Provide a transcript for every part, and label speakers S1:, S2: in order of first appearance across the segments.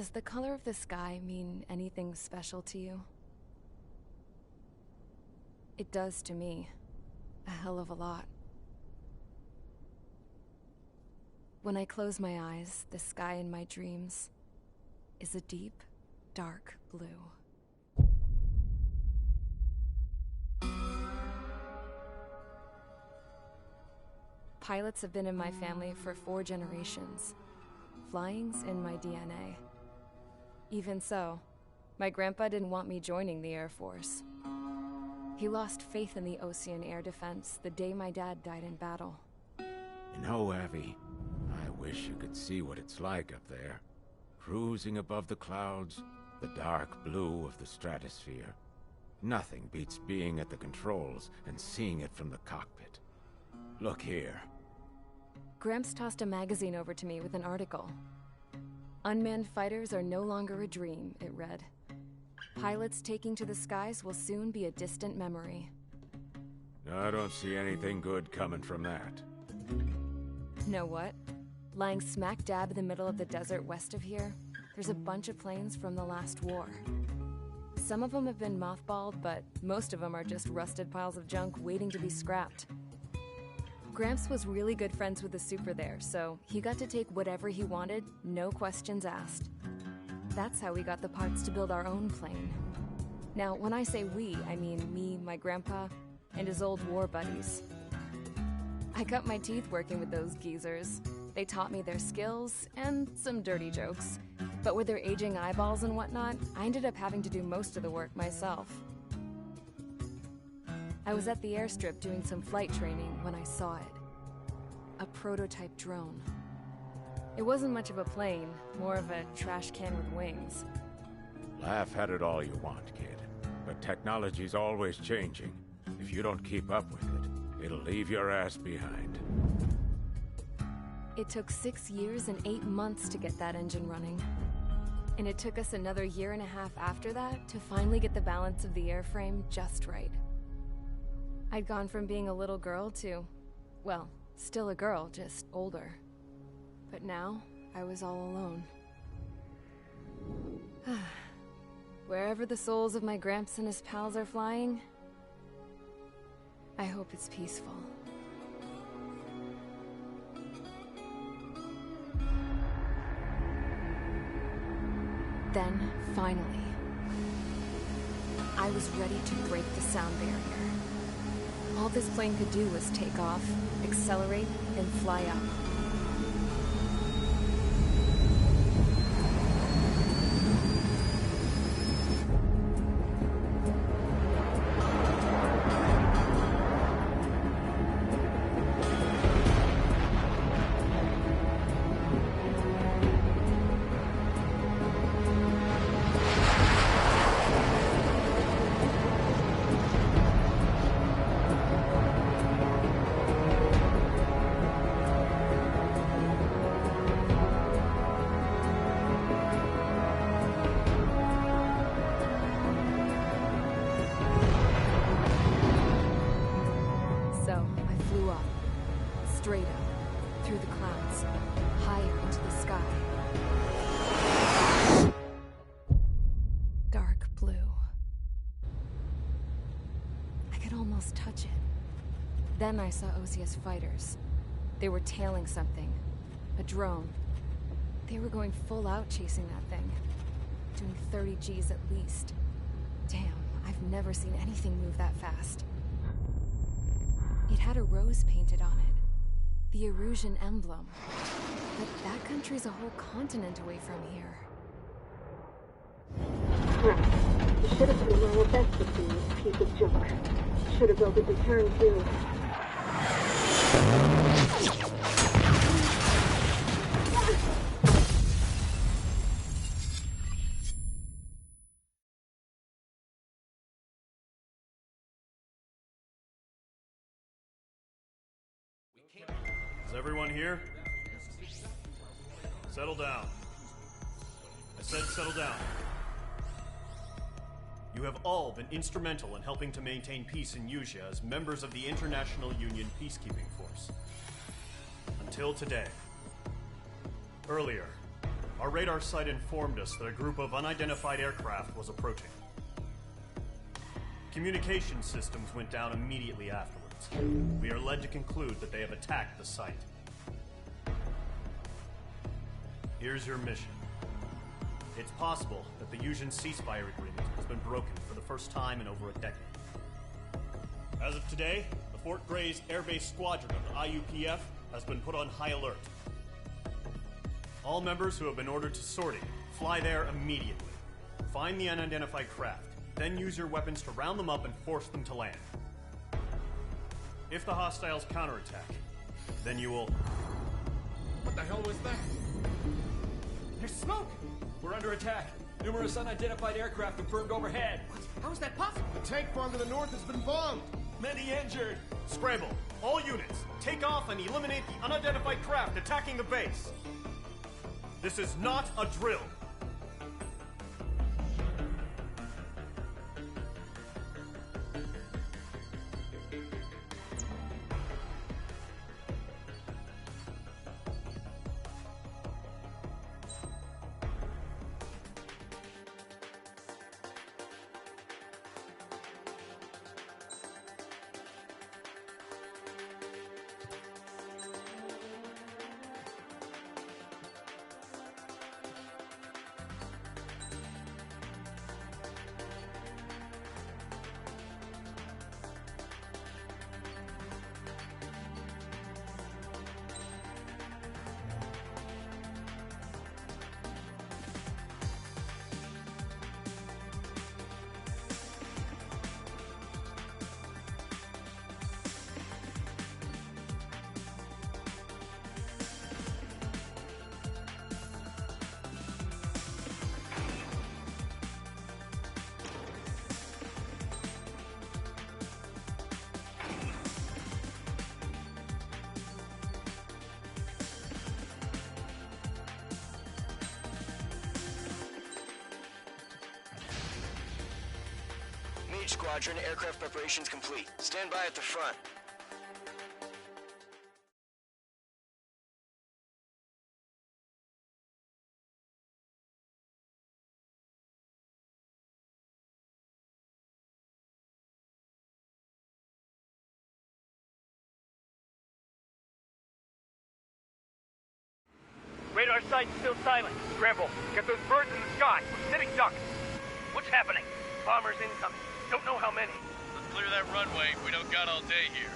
S1: Does the color of the sky mean anything special to you? It does to me. A hell of a lot. When I close my eyes, the sky in my dreams is a deep, dark blue. Pilots have been in my family for 4 generations. Flying's in my DNA. Even so, my grandpa didn't want me joining the Air Force. He lost faith in the Ocean Air Defense the day my dad died in battle.
S2: You know, Abby, I wish you could see what it's like up there. Cruising above the clouds, the dark blue of the stratosphere. Nothing beats being at the controls and seeing it from the cockpit. Look here.
S1: Gramps tossed a magazine over to me with an article. Unmanned fighters are no longer a dream, it read. Pilots taking to the skies will soon be a distant memory.
S2: I don't see anything good coming from that.
S1: Know what? Lying smack dab in the middle of the desert west of here, there's a bunch of planes from the last war. Some of them have been mothballed, but most of them are just rusted piles of junk waiting to be scrapped. Gramps was really good friends with the super there, so he got to take whatever he wanted, no questions asked. That's how we got the parts to build our own plane. Now, when I say we, I mean me, my grandpa, and his old war buddies. I cut my teeth working with those geezers. They taught me their skills, and some dirty jokes. But with their aging eyeballs and whatnot, I ended up having to do most of the work myself. I was at the airstrip doing some flight training when I saw it. A prototype drone. It wasn't much of a plane, more of a trash can with wings.
S2: Laugh at it all you want, kid. But technology's always changing. If you don't keep up with it, it'll leave your ass behind.
S1: It took 6 years and 8 months to get that engine running. And it took us another 1.5 years after that to finally get the balance of the airframe just right. I'd gone from being a little girl to, well, still a girl, just older. But now, I was all alone. Wherever the souls of my Gramps and his pals are flying, I hope it's peaceful. Then, finally, I was ready to break the sound barrier. All this plane could do was take off, accelerate, and fly up. Straight up, through the clouds, higher into the sky. Dark blue. I could almost touch it. Then I saw Osia's fighters. They were tailing something. A drone. They were going full out chasing that thing. Doing 30 Gs at least. Damn, I've never seen anything move that fast. It had a rose painted on it. The Erusian emblem. But that country's a whole continent away from here.
S3: Crap. You should have been my best with this piece of junk. Should have built a deterrent too.
S4: Is everyone here? Settle down. I said settle down. You have all been instrumental in helping to maintain peace in Usea as members of the International Union Peacekeeping Force. Until today. Earlier, Our radar site informed us that a group of unidentified aircraft was approaching. Communication systems went down immediately afterwards. We are led to conclude that they have attacked the site. Here's your mission. It's possible that the Yuuzhan ceasefire agreement has been broken for the first time in over a decade. As of today, the Fort Grays Air Base Squadron of the IUPF has been put on high alert. All members who have been ordered to sortie, fly there immediately. Find the unidentified craft, then use your weapons to round them up and force them to land. If the hostiles counterattack, then you will...
S5: What the hell was that? There's smoke! We're under attack. Numerous unidentified aircraft confirmed overhead. What? How is that possible?
S6: The tank farm to the north has been bombed.
S5: Many injured.
S4: Scramble! All units, take off and eliminate the unidentified craft attacking the base. This is not a drill.
S7: Squadron, aircraft preparations complete. Stand by at the front.
S8: Radar site's still silent. Scramble. Get those birds in the sky. We're sitting ducks. What's happening? Bombers incoming. Don't know how many.
S9: Let's clear that runway. We don't got all day here.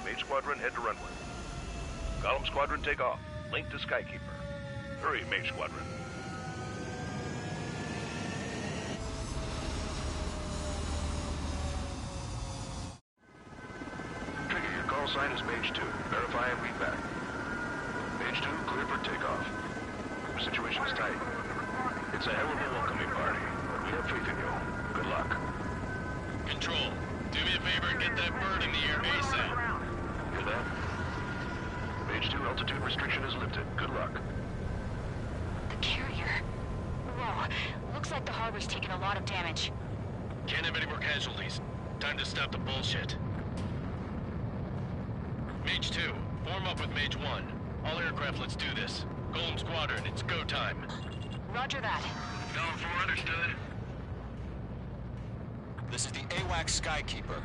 S10: Mage Squadron, head to runway. Column Squadron, take off. Link to Skykeeper. Hurry, Mage Squadron. Trigger, your call sign is Mage 2. Verify and read back. Mage 2, clear for takeoff. Your situation is tight. It's a hell of a welcoming party. We have faith in you. Good luck.
S9: Control, do me a favor and get that bird in the air ASAP.
S10: Hear that? Mage 2, altitude restriction is lifted. Good luck.
S11: The carrier. Whoa. Looks like the harbor's taken a lot of damage.
S9: Can't have any more casualties. Time to stop the bullshit. Mage 2, form up with Mage 1. All aircraft, let's do this. Golem Squadron, it's go time.
S11: Roger that.
S9: Column 4, understood.
S7: This is the AWACS Skykeeper.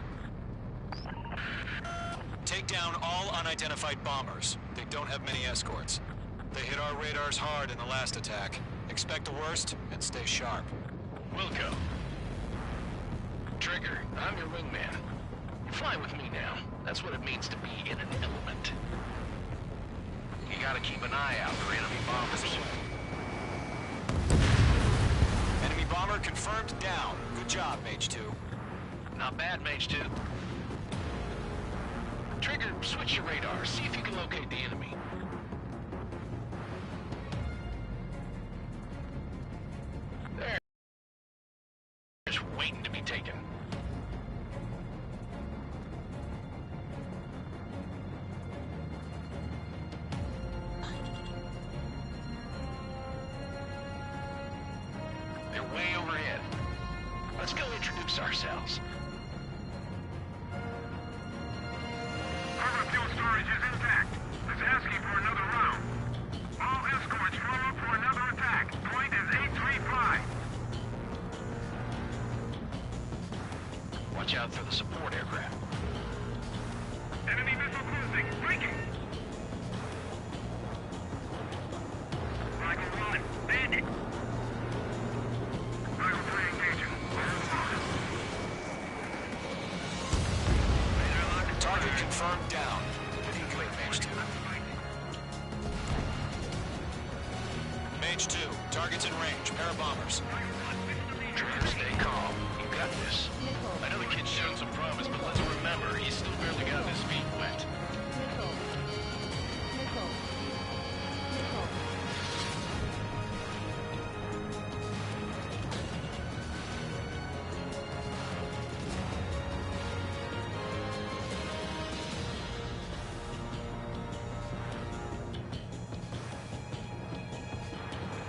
S7: Take down all unidentified bombers. They don't have many escorts. They hit our radars hard in the last attack. Expect the worst and stay sharp.
S9: Wilco. Trigger, I'm your wingman. Fly with me now. That's what it means to be in an element. You gotta keep an eye out for enemy bombers.
S7: Enemy bomber confirmed down. Good job, Mage 2.
S9: Not bad, Mage 2. Trigger, switch your radar. See if you can locate the enemy. There. Just waiting to be taken. They're way overhead. Let's go introduce ourselves.
S12: Harbor fuel storage is intact. It's asking for another round. All escorts form up for another attack.
S9: Watch out for the support aircraft.
S8: Enemy missile cruising. Breaking. Michael 1. Bandit. Michael 3 engaging.
S7: Target confirmed down. Looking good, Mage 2. Mage 2, target's in range. Pair of bombers.
S9: Trigger, stay calm. You got this. I know the kid's shown some promise, but let's remember, he's still barely got his feet wet.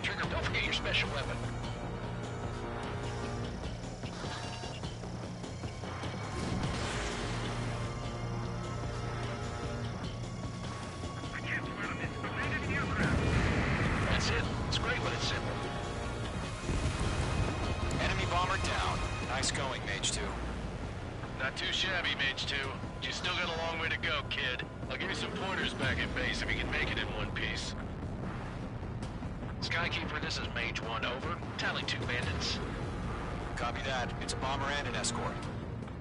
S9: Trigger, don't forget your special weapon. That's it. It's great when it's simple.
S7: Enemy bomber down. Nice going, Mage 2.
S9: Not too shabby, Mage 2. You still got a long way to go, kid. I'll give you some pointers back at base if you can make it in one piece. Skykeeper, this is Mage 1, over. Tally 2 bandits.
S7: Copy that. It's a bomber and an escort.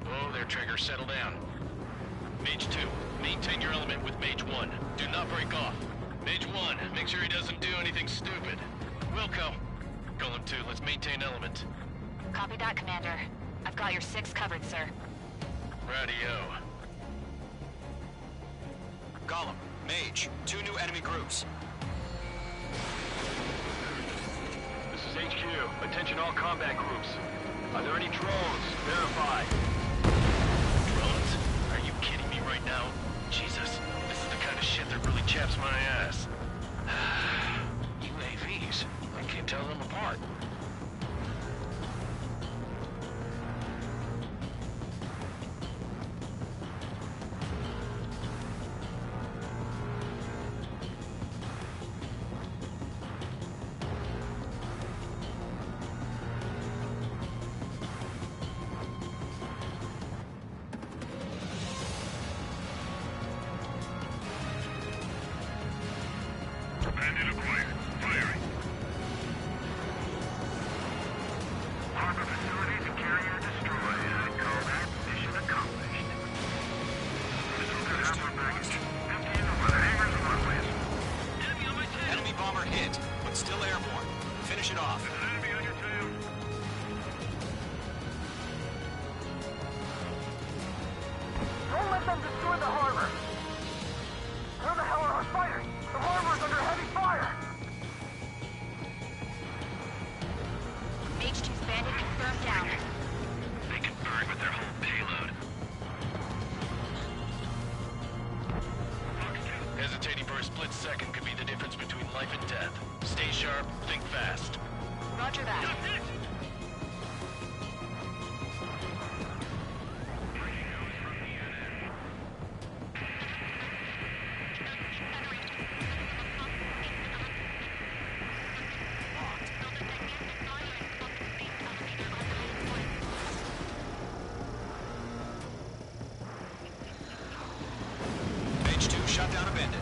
S9: Whoa there, Trigger. Settle down. Mage 2, maintain your element with Mage 1. Do not break off. Mage 1, make sure he doesn't do anything stupid. Wilco. Golem 2, let's maintain element.
S11: Copy that, Commander. I've got your 6 covered, sir.
S9: Radio.
S7: Golem, Mage, 2 new enemy groups.
S10: This is HQ. Attention all combat groups. Are there any drones? Verify.
S9: Drones? Are you kidding me right now? Jesus, this is the kind of shit that really chaps my ass. UAVs. I can't tell them apart.
S8: Bandit acquired. Firing. Harbor facilities and carrier destroyed. I call that mission accomplished. Missiles at half our baggage. Empty in the weather. Hangars and runways. Enemy on my tail.
S7: Enemy bomber hit, but still airborne. Finish it off.
S8: There's an enemy on your tail. Don't let them destroy the harbor. Where the hell are our fighters? The harbor's under heavy fire.
S11: Mage 2's bandit confirmed down.
S9: They can burn with their whole payload. Hesitating for a split second could be the difference between life and death. Stay sharp, think fast.
S11: Roger that.
S7: Mage 2 shot down a bandit.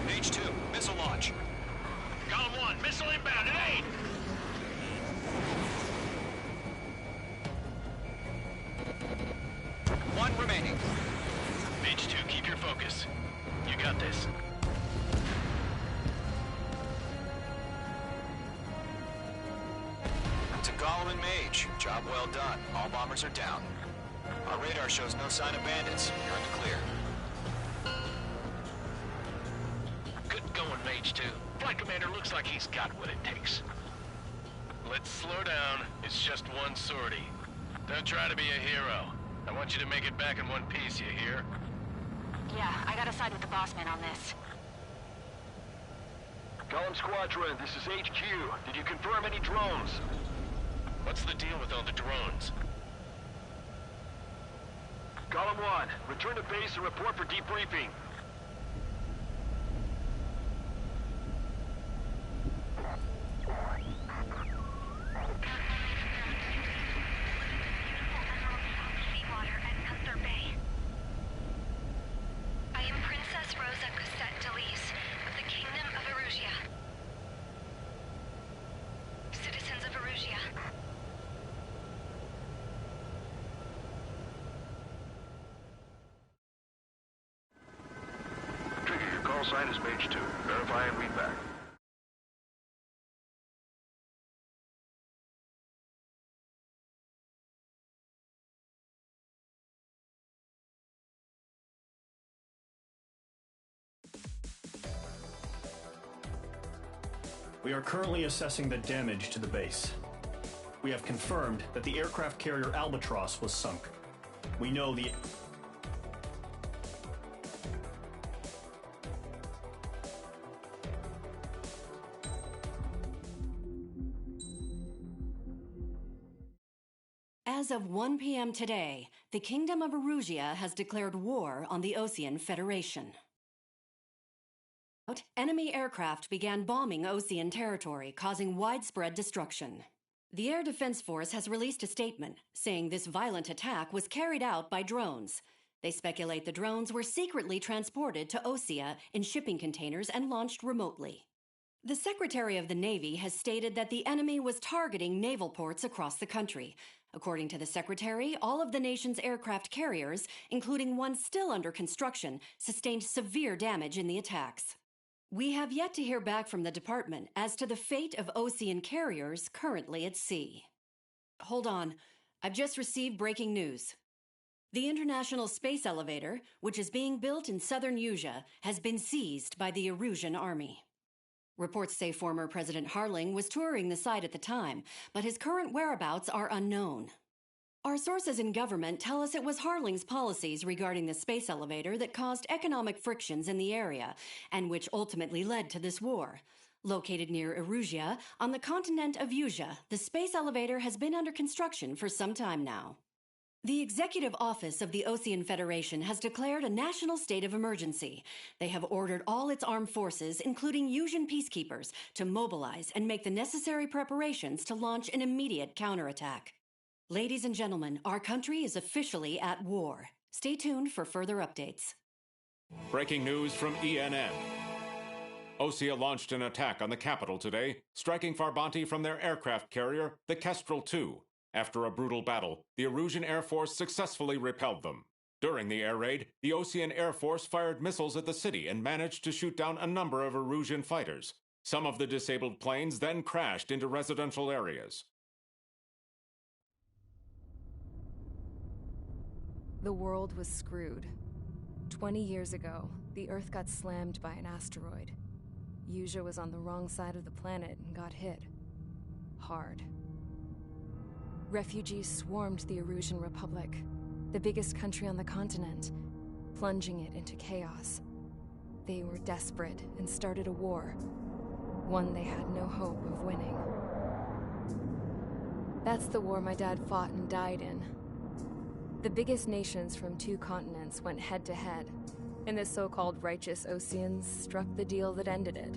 S7: Mage 2, missile launch.
S9: Column 1, missile inbound at 8!
S7: One remaining.
S9: Mage 2, keep your focus. You got this.
S7: To Golem and Mage, job well done. All bombers are down. Our radar shows no sign of bandits. You're in the clear.
S9: Good going, Mage 2. Flight Commander looks like he's got what it takes. Let's slow down. It's just one sortie. Don't try to be a hero. I want you to make it back in one piece, you hear?
S11: Yeah, I gotta side with the boss man on this.
S10: Golem Squadron, this is HQ. Did you confirm any drones?
S9: What's the deal with all the drones?
S10: Golem 1, return to base and report for debriefing. call sign is page 2. Verify and read back.
S4: We are currently assessing the damage to the base. We have confirmed that the aircraft carrier Albatross was sunk. We know the...
S12: As of 1 p.m. today, the Kingdom of Erusia has declared war on the Osean Federation. Enemy aircraft began bombing Osean territory, causing widespread destruction. The Air Defense Force has released a statement saying this violent attack was carried out by drones. They speculate the drones were secretly transported to Osea in shipping containers and launched remotely. The Secretary of the Navy has stated that the enemy was targeting naval ports across the country. According to the Secretary, all of the nation's aircraft carriers, including one still under construction, sustained severe damage in the attacks. We have yet to hear back from the department as to the fate of Osean carriers currently at sea. Hold on. I've just received breaking news. The International Space Elevator, which is being built in southern Usea, has been seized by the Erusian Army. Reports say former President Harling was touring the site at the time, but his current whereabouts are unknown. Our sources in government tell us it was Harling's policies regarding the space elevator that caused economic frictions in the area, and which ultimately led to this war. Located near Erusia, on the continent of Usea, the space elevator has been under construction for some time now. The Executive Office of the Osean Federation has declared a national state of emergency. They have ordered all its armed forces, including Usian peacekeepers, to mobilize and make the necessary preparations to launch an immediate counterattack. Ladies and gentlemen, our country is officially at war. Stay tuned for further updates.
S2: Breaking news from ENN. Osea launched an attack on the capital today, striking Farbanti from their aircraft carrier, the Kestrel II. After a brutal battle, the Erusian Air Force successfully repelled them. During the air raid, the Osean Air Force fired missiles at the city and managed to shoot down a number of Erusian fighters. Some of the disabled planes then crashed into residential areas.
S1: The world was screwed. 20 years ago, the Earth got slammed by an asteroid. Usea was on the wrong side of the planet and got hit. Hard. Refugees swarmed the Erusian Republic, the biggest country on the continent, plunging it into chaos. They were desperate and started a war, one they had no hope of winning. That's the war my dad fought and died in. The biggest nations from 2 continents went head-to-head, and the so-called righteous Oseans struck the deal that ended it.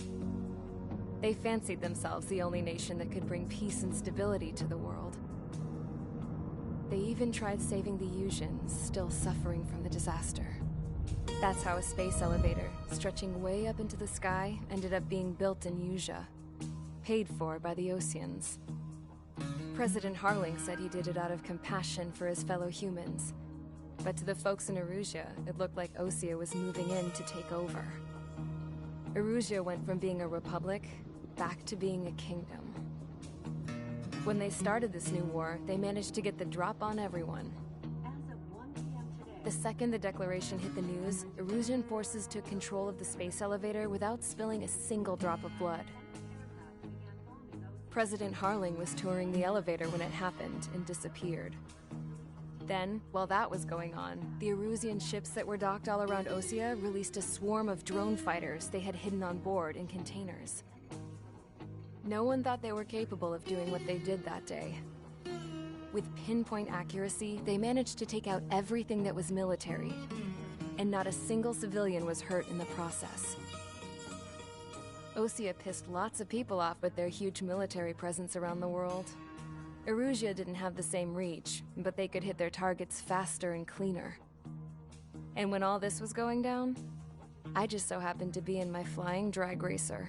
S1: They fancied themselves the only nation that could bring peace and stability to the world. They even tried saving the Usians, still suffering from the disaster. That's how a space elevator, stretching way up into the sky, ended up being built in Usea, paid for by the Oseans. President Harling said he did it out of compassion for his fellow humans. But to the folks in Erusia, it looked like Osea was moving in to take over. Erusia went from being a republic back to being a kingdom. When they started this new war, they managed to get the drop on everyone. The second the declaration hit the news, Erusian forces took control of the space elevator without spilling a single drop of blood. President Harling was touring the elevator when it happened and disappeared. Then, while that was going on, the Erusian ships that were docked all around Osea released a swarm of drone fighters they had hidden on board in containers. No one thought they were capable of doing what they did that day. With pinpoint accuracy, they managed to take out everything that was military, and not a single civilian was hurt in the process. Osea pissed lots of people off with their huge military presence around the world. Erusia didn't have the same reach, but they could hit their targets faster and cleaner. And when all this was going down, I just so happened to be in my flying drag racer.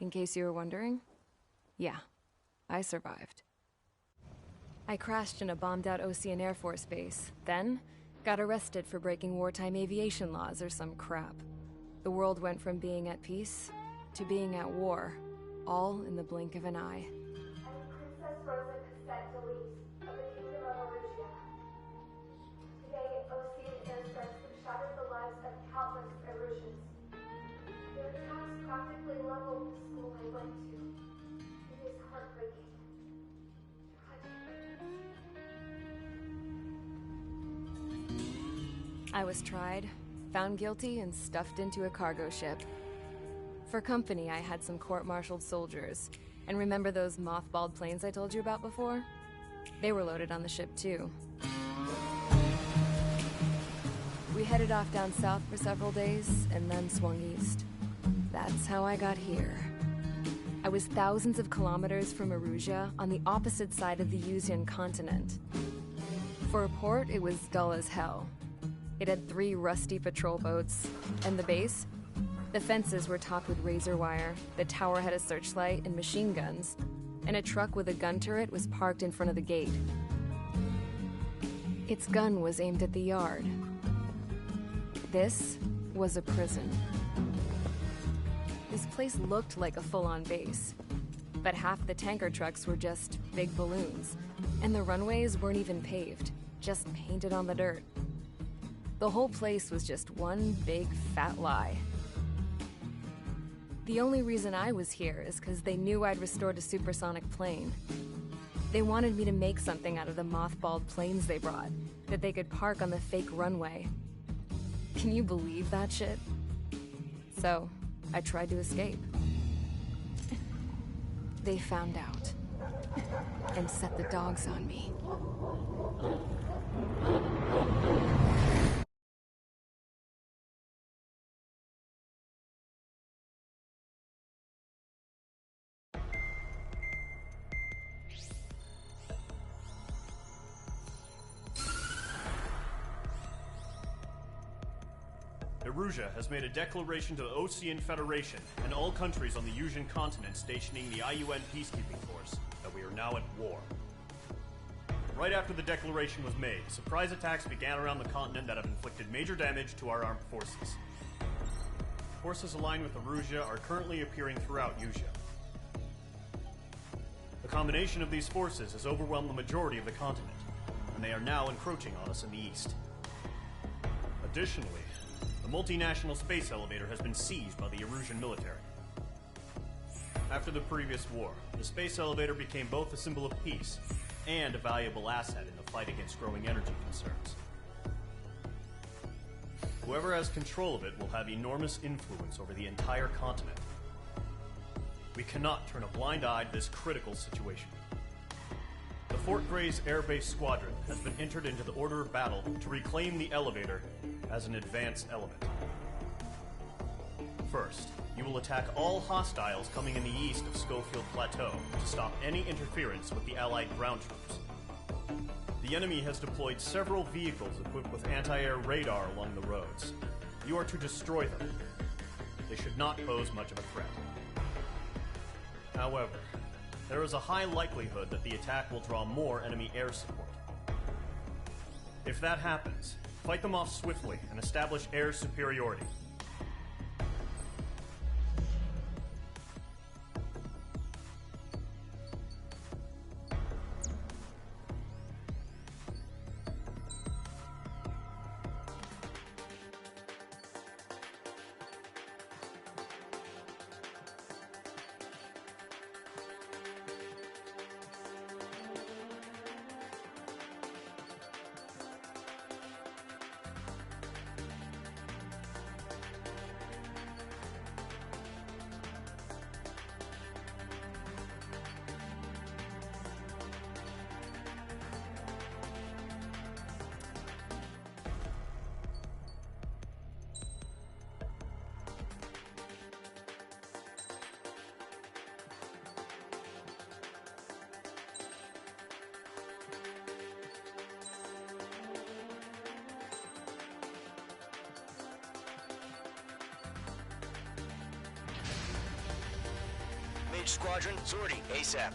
S1: in case you were wondering. Yeah, I survived. I crashed in a bombed-out Ocean Air Force base, then got arrested for breaking wartime aviation laws or some crap. The world went from being at peace to being at war, all in the blink of an eye.
S13: Princess Rosa Cassette Delise of the Kingdom of Erusia. Today, Ocean airstrikes have shattered the lives of countless Erusians. Their attacks practically leveled the school I went to. It is heartbreaking. Tragic.
S1: I was tried, found guilty, and stuffed into a cargo ship. For company, I had some court-martialed soldiers. And remember those mothballed planes I told you about before? They were loaded on the ship, too. We headed off down south for several days, and then swung east. That's how I got here. I was thousands of kilometers from Erusia, on the opposite side of the Yuzian continent. For a port, it was dull as hell. It had 3 rusty patrol boats, and the base? The fences were topped with razor wire, the tower had a searchlight and machine guns, and a truck with a gun turret was parked in front of the gate. Its gun was aimed at the yard. This was a prison. This place looked like a full-on base, but half the tanker trucks were just big balloons, and the runways weren't even paved, just painted on the dirt. The whole place was just one big fat lie. The only reason I was here is because they knew I'd restored a supersonic plane. They wanted me to make something out of the mothballed planes they brought, that they could park on the fake runway. Can you believe that shit? So, I tried to escape. They found out, and set the dogs on me.
S4: Erusia has made a declaration to the Ocean Federation and all countries on the Yuzian continent stationing the IUN peacekeeping force that we are now at war. Right after the declaration was made, surprise attacks began around the continent that have inflicted major damage to our armed forces. Forces aligned with Erusia are currently appearing throughout Yusia. The combination of these forces has overwhelmed the majority of the continent, and they are now encroaching on us in the east. Additionally, the multinational space elevator has been seized by the Erusian military. After the previous war, the space elevator became both a symbol of peace and a valuable asset in the fight against growing energy concerns. Whoever has control of it will have enormous influence over the entire continent. We cannot turn a blind eye to this critical situation. The Fort Gray's Air Base Squadron has been entered into the order of battle to reclaim the elevator as an advanced element. First, you will attack all hostiles coming in the east of Schofield Plateau to stop any interference with the Allied ground troops. The enemy has deployed several vehicles equipped with anti-air radar along the roads. You are to destroy them. They should not pose much of a threat. However, there is a high likelihood that the attack will draw more enemy air support. If that happens, fight them off swiftly and establish air superiority.
S14: Each squadron, sortie, ASAP.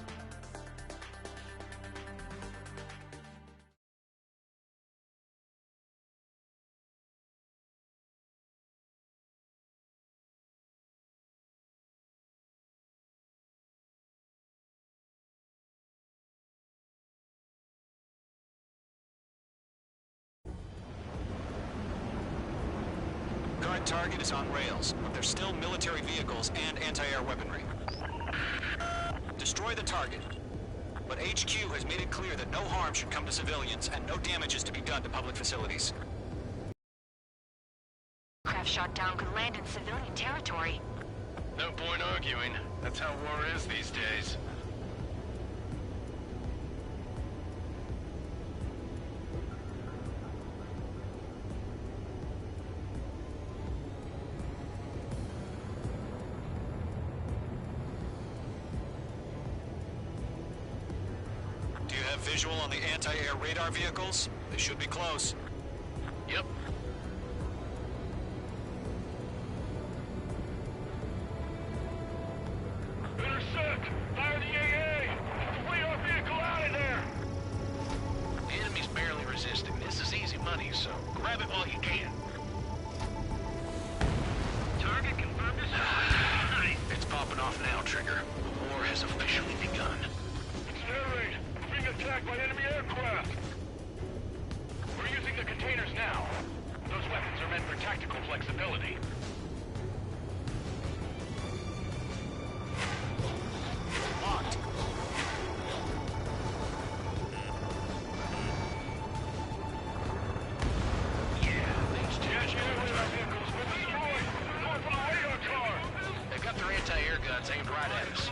S7: Current target is on rails, but there's still military vehicles and anti-air weaponry. Destroy the target. But HQ has made it clear that no harm should come to civilians and no damage is to be done to public facilities.
S11: Craft shot down could land in civilian territory.
S9: No point arguing. That's how war is these days.
S7: Do you have visual on the anti-air radar vehicles? They should be close.
S9: Yep. Intercept! Fire the AA! Complete our vehicle out of there! The enemy's barely resisting. This is easy money, so grab it while you can. Target confirmed as high. It's popping off now, Trigger. The war has officially begun. It's air raid. We're being attacked by enemy aircraft. We're using the containers now. Those weapons are meant for tactical flexibility.
S7: Locked.
S9: They've got their anti-air guns aimed right at us.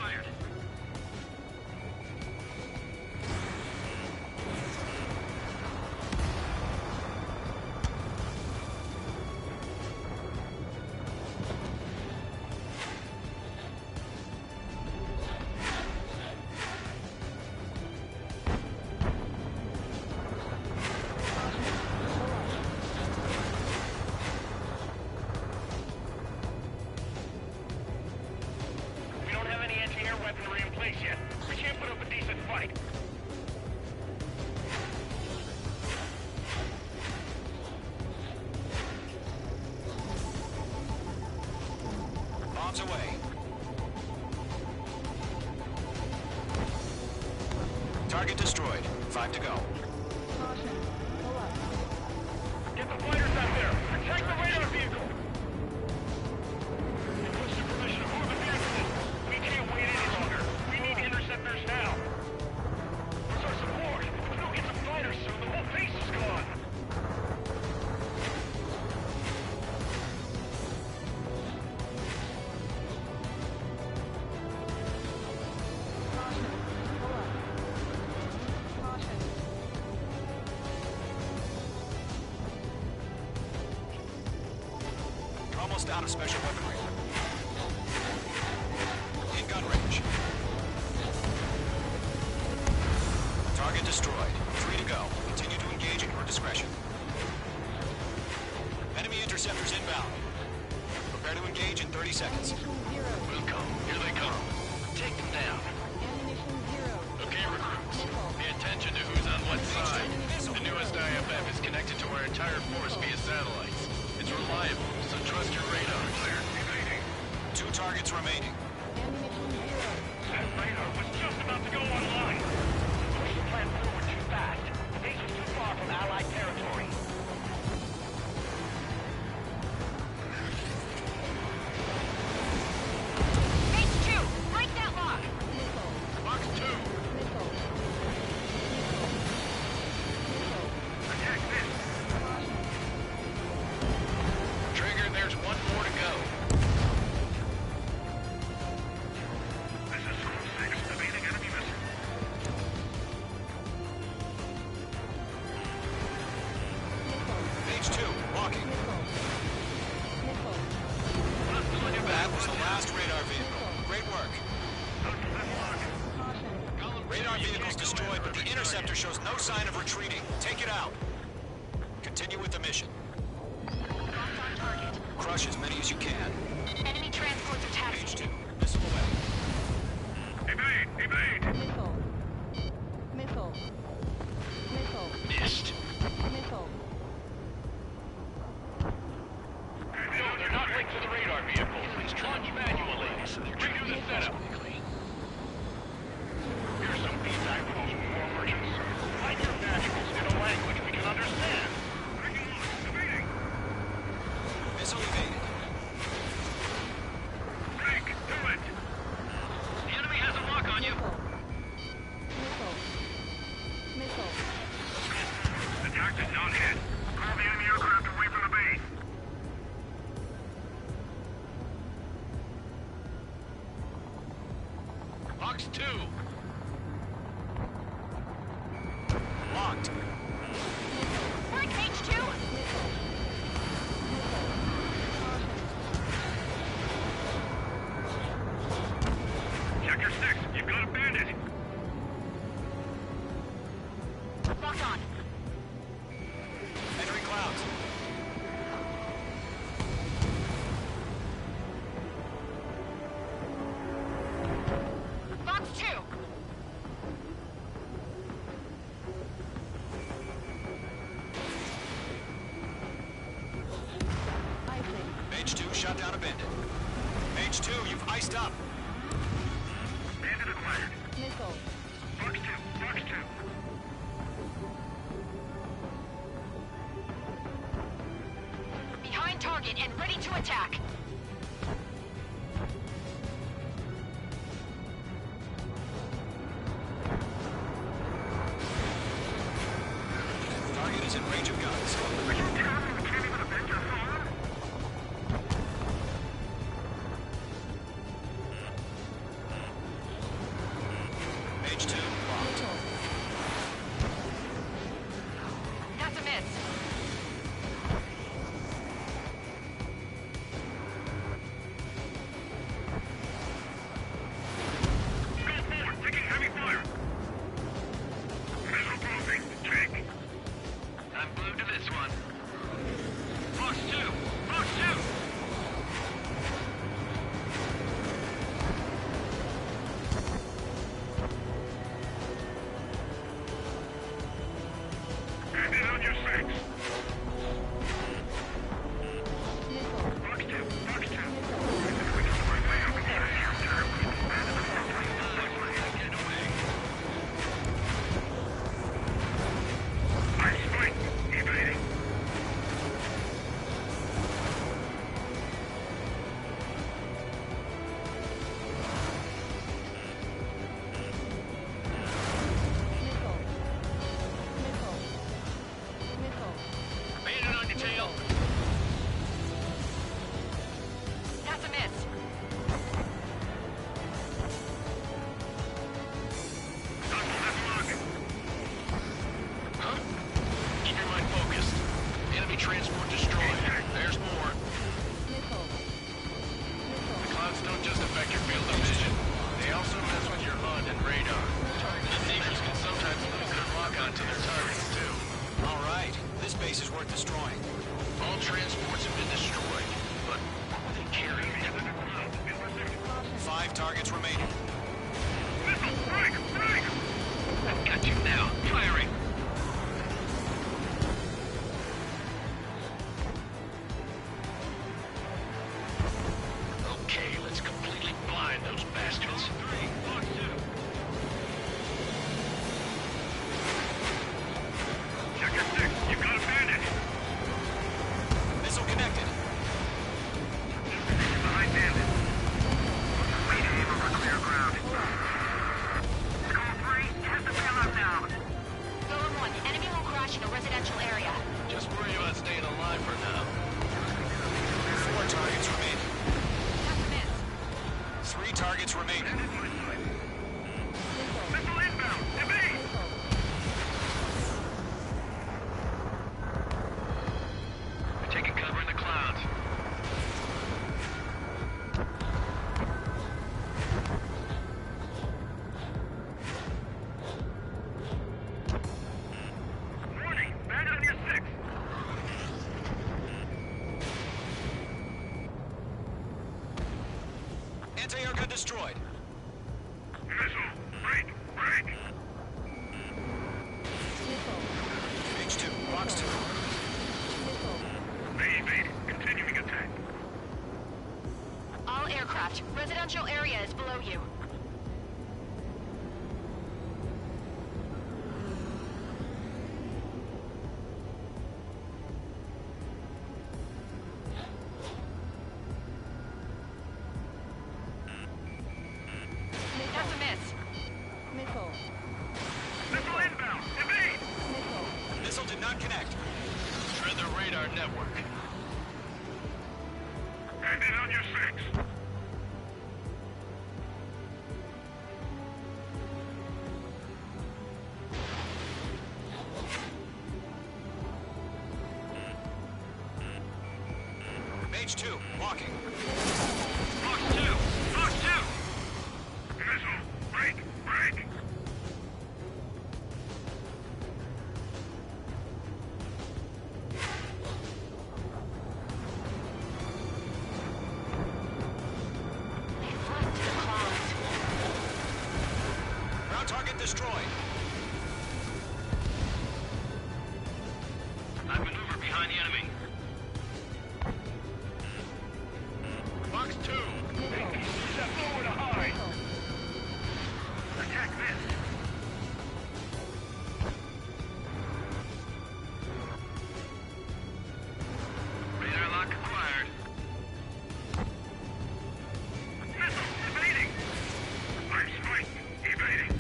S9: We don't have any anti-air weaponry in place yet. We can't put up a decent fight.
S7: Bombs away. Target destroyed. 5 to go.
S9: Get the fighters out there! Protect the radar vehicle! Requesting permission to move the vehicle. We can't wait any longer. We need interceptors now. Where's our support? If we don't get some fighters soon, the whole base is gone.
S7: You're almost out of special weaponry. In gun range. Target destroyed. 3 to go. Continue to engage at your discretion. Enemy interceptors inbound. Prepare to engage in 30 seconds.
S9: We'll come. Here they come. Take them down. Okay, recruits. Pay attention to who's on what side. The newest IFF is connected to our entire force via satellites. It's reliable, so trust your radar. Clear. Evading.
S7: 2 targets remaining.
S9: That radar was just about to go online. Push the plan forward too fast. The base was too far from Allied territory.
S11: H2, break that lock!
S9: Box 2. Attack this. Trigger, there's one more to go. This is School 6, evading enemy missile.
S7: H2, walking. That was the last radar vehicle. Great work. Radar vehicle's destroyed, but the interceptor shows no sign of retreating. Take it out. Continue with the mission. Crush as many as you can.
S11: Enemy transports attacking.
S7: H2, missile away.
S8: Evade!
S3: Missile. Missile. Missile.
S9: Missed.
S3: Missile.
S9: No, they're not linked to the radar vehicle. Please launch manually. Redo the setup. Here's some feedback from those war merchants. Write your manuals in a language we can understand.
S7: Missile evaded.
S8: Frank, do it!
S9: The enemy has a lock on you.
S3: Missile. Missile.
S8: Attack did not hit. Call the enemy aircraft away from the base.
S9: Box 2.
S7: Locked.
S11: We're in page 2.
S8: Check your six. You've got a bandit.
S11: Locked on.
S7: Entering clouds.
S11: Box 2.
S7: Page 2 shot down a bandit. Page 2, you've iced up.
S8: Bandit acquired.
S3: Missile.
S8: Box 2. Box 2.
S11: Behind target and ready to attack.
S7: Target is in range of guns.
S8: Are you telling me we can't even avenge your fallen?
S7: Page 2, locked.
S11: That's a miss.
S8: Go forward. Taking heavy fire. Missile crossing. Take.
S9: I'm glued to this one. Box 2. Box 2.
S8: Bandit on your six. Box 2. Box 2. Ice fight. Evading.
S9: Bandit on your tail.
S11: That's a miss.
S9: Huh? Keep your mind focused. Enemy transport destroyed. There's more. The clouds don't just affect your field of vision. They also mess with your HUD and radar. The Seekers can sometimes lose their lock-on to their targets, too.
S7: All right, this base is worth destroying.
S9: All transports have been destroyed, but what were they carrying?
S7: 5 targets remaining.
S8: Missile. Strike. Strike.
S9: I've got you now. Firing. Okay, let's completely blind those bastards.
S8: Box 2. Check your six. You've got a bandit.
S7: Missile connected.
S8: Behind bandit. Wait aim over clear ground. Skull 3, hit the payload now.
S11: Golem 1, enemy will crash in a residential area.
S9: Just worry about staying alive for now.
S7: 4 targets remaining.
S11: That's a miss.
S7: 3 targets remaining.
S8: Missile inbound. Evade.
S9: We're taking cover in the clouds.
S8: Warning. Bandit on your six.
S7: Anti-air gun destroyed. Next.
S8: They evaded. Continuing attack.
S11: All aircraft. Residential area is below you. That's a miss.
S13: Missile.
S8: Missile inbound. Evade.
S13: Missile.
S7: Missile did not connect.
S9: Tread the radar network.
S8: Hand in on your 6.
S7: Mage 2, walking.
S8: Fox 2. Fox 2. Missile. Break. Break.
S11: They flew to the clouds.
S7: Ground target destroyed.
S8: I maneuver behind the enemy. Fox 2. Step forward to hide. Attack this. Radar lock acquired. Missile evading. I'm spiked. Evading.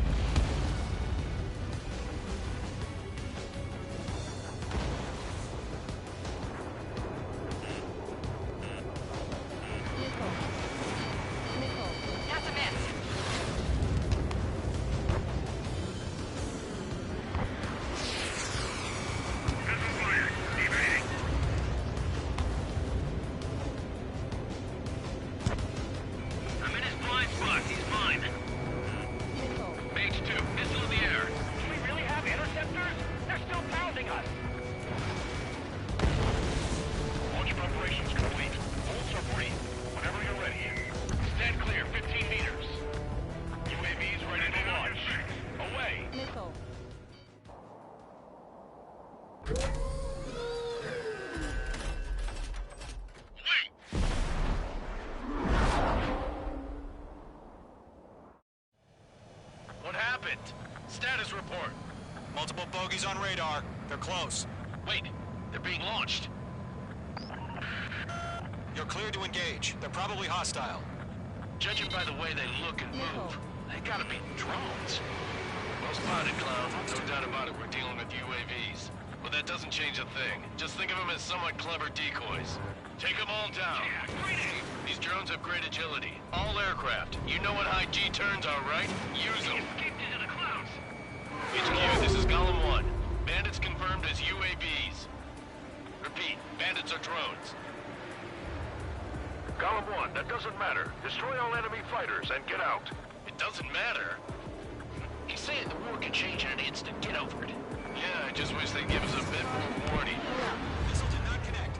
S13: Missile. Missile.
S11: That's a miss.
S8: Missile fired. Evading. I'm in his blind spot. He's mine.
S13: Missile.
S8: Mage 2, missile in the air. Do we really have interceptors? They're still pounding us. Launch preparations complete. Hold submarine. Whenever you're ready. Stand clear, 15 meters. UAVs ready to launch. Away.
S13: Missile.
S9: What happened? Status report.
S7: Multiple bogeys on radar. They're close.
S9: Wait, they're being launched.
S7: You're cleared to engage. They're probably hostile.
S9: Judging by the way they look and move, they gotta be drones. Well spotted, Clown. No doubt about it, we're dealing with UAVs. But that doesn't change a thing. Just think of them as somewhat clever decoys. Take them all down. These drones have great agility. All aircraft. You know what high G turns are, right? Use them.
S8: Escaped into the clouds.
S9: HQ, this is Golem 1. Bandits confirmed as UAVs. Repeat, bandits are drones.
S10: Column 1, that doesn't matter. Destroy all enemy fighters and get out.
S9: It doesn't matter.
S14: He's saying the war could change in an instant. Get over it.
S9: Yeah, I just wish they'd give us a bit more warning.
S7: Missile did not connect.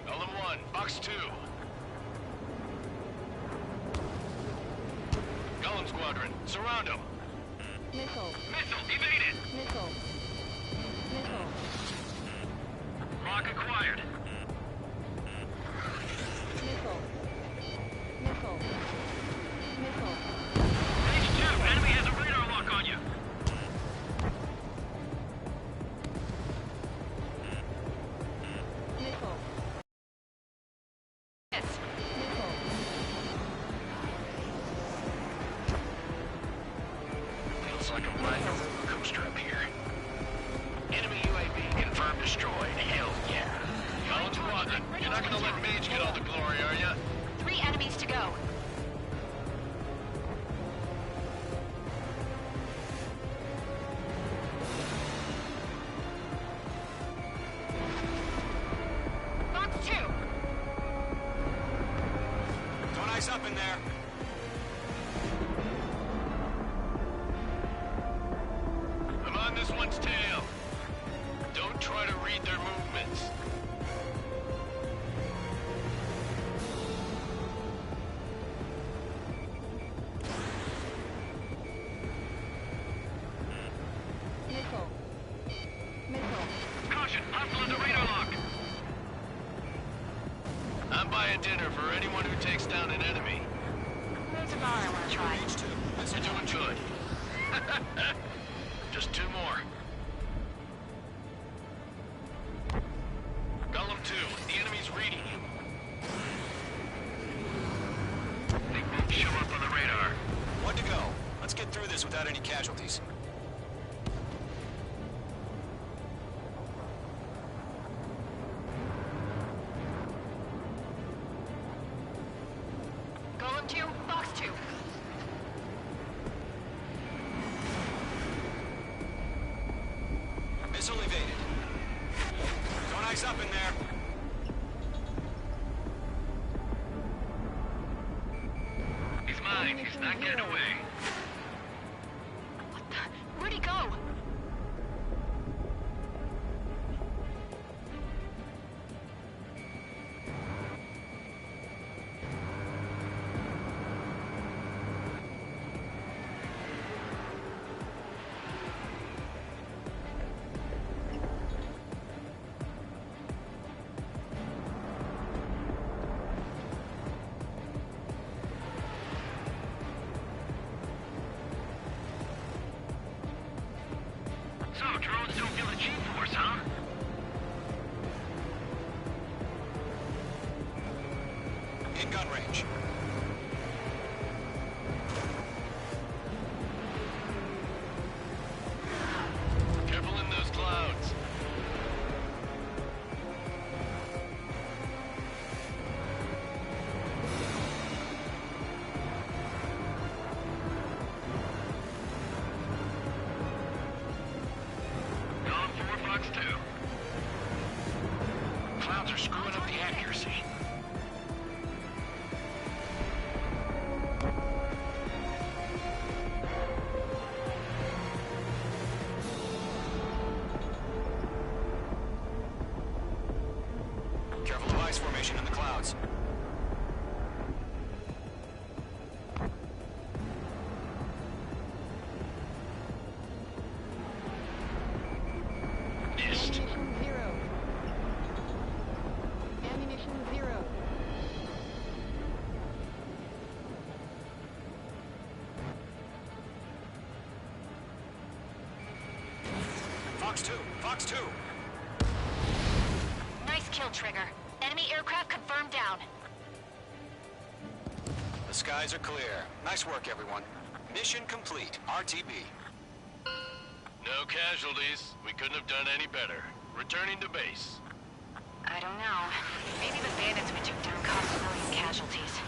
S9: Golem 1, Box 2. Golem Squadron, surround them.
S13: Missile.
S8: Missile evaded.
S13: Missile. Missile.
S8: Lock acquired.
S13: Missile. Missile. Missile.
S8: Mage 2, enemy has a radar lock on you.
S13: Missile.
S11: Miss.
S13: Missile.
S14: Feels like I'm riding a roller coaster up here. Enemy UAV confirmed destroyed. Hell yeah.
S9: Golem Squadron, you're not gonna let Mage get all the glory, are ya?
S11: 3 enemies to go. Box 2.
S7: Don't ice up in there.
S9: I'm on this one's tail. Don't try to read their movements.
S7: this without any casualties.
S11: Golem 2, Fox 2.
S7: Missile evaded. Don't ice up in there.
S14: He's mine. He's not getting away.
S11: What the? Where'd he go?
S14: So, drones don't feel the G-force, huh?
S7: In gun range.
S14: Careful in those clouds. Gone 4, Fox 2. Clouds are screwing up the accuracy.
S7: Careful of ice formation in the clouds.
S14: Missed.
S15: Ammunition 0. Ammunition 0.
S7: Fox 2! Fox 2!
S11: Nice kill, Trigger. Enemy aircraft confirmed down.
S7: The skies are clear. Nice work, everyone. Mission complete. RTB.
S14: No casualties. We couldn't have done any better. Returning to base.
S11: I don't know. Maybe the bandits we took down caused a million casualties.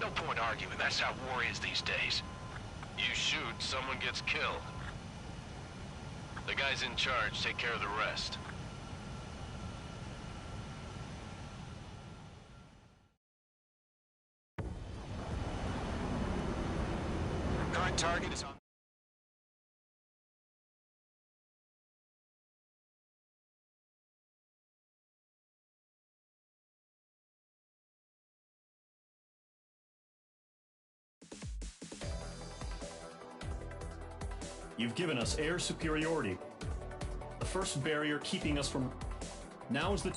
S14: No point arguing. That's how war is these days. You shoot, someone gets killed. The guys in charge take care of the rest.
S7: Current target is on...
S4: You've given us air superiority. The first barrier keeping us from... Now is the...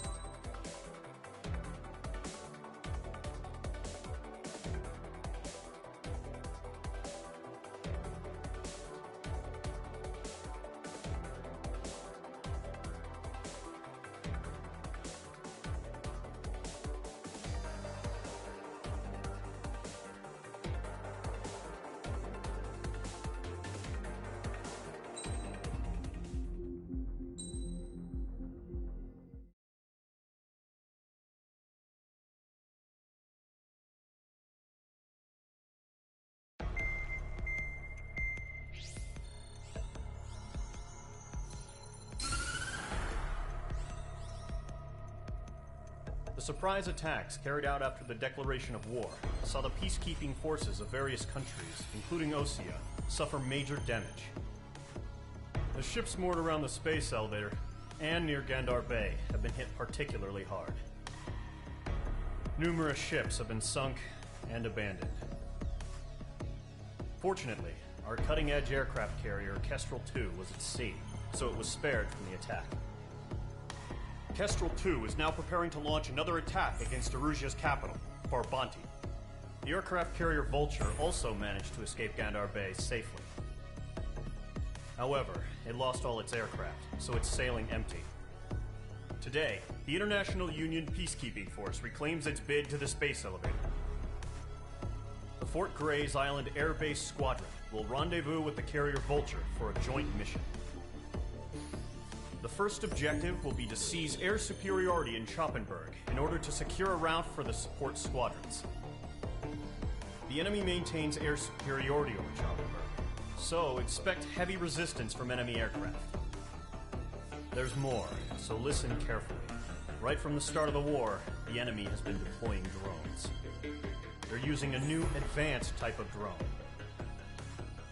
S4: The surprise attacks carried out after the declaration of war saw the peacekeeping forces of various countries, including Osea, suffer major damage. The ships moored around the space elevator and near Gandar Bay have been hit particularly hard. Numerous ships have been sunk and abandoned. Fortunately, our cutting-edge aircraft carrier Kestrel 2 was at sea, so it was spared from the attack. Kestrel 2 is now preparing to launch another attack against Erusia's capital, Farbanti. The aircraft carrier Vulture also managed to escape Gandar Bay safely. However, it lost all its aircraft, so it's sailing empty. Today, the International Union Peacekeeping Force reclaims its bid to the space elevator. The Fort Gray's Island Air Base Squadron will rendezvous with the carrier Vulture for a joint mission. The first objective will be to seize air superiority in Schoppenberg in order to secure a route for the support squadrons. The enemy maintains air superiority over Schoppenberg, so expect heavy resistance from enemy aircraft. There's more, so listen carefully. Right from the start of the war, the enemy has been deploying drones. They're using a new advanced type of drone.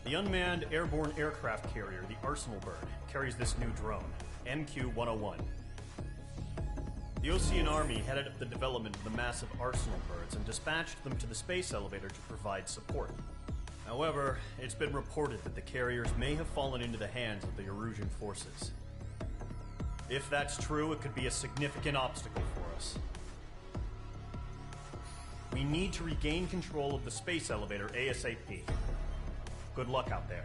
S4: The unmanned airborne aircraft carrier, the Arsenal Bird, carries this new drone, MQ-101. The Osean Army headed up the development of the massive Arsenal Birds and dispatched them to the space elevator to provide support. However, it's been reported that the carriers may have fallen into the hands of the Erusian forces. If that's true, it could be a significant obstacle for us. We need to regain control of the space elevator ASAP. Good luck out there.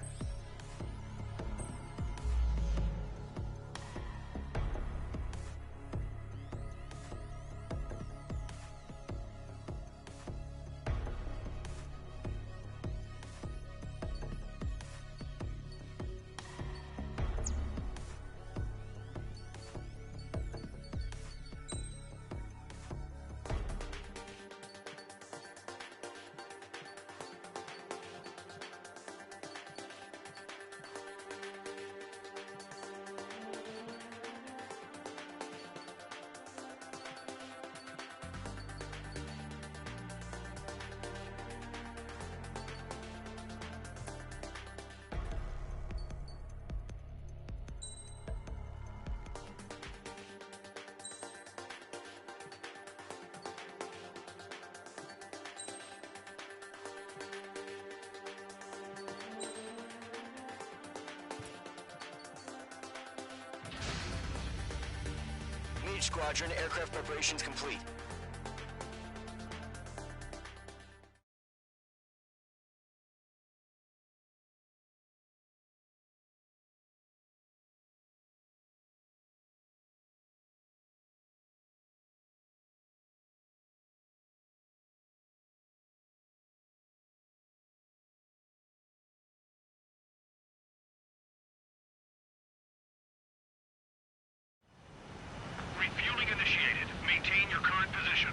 S16: Squadron, aircraft preparations complete.
S8: Refueling initiated. Maintain your current position.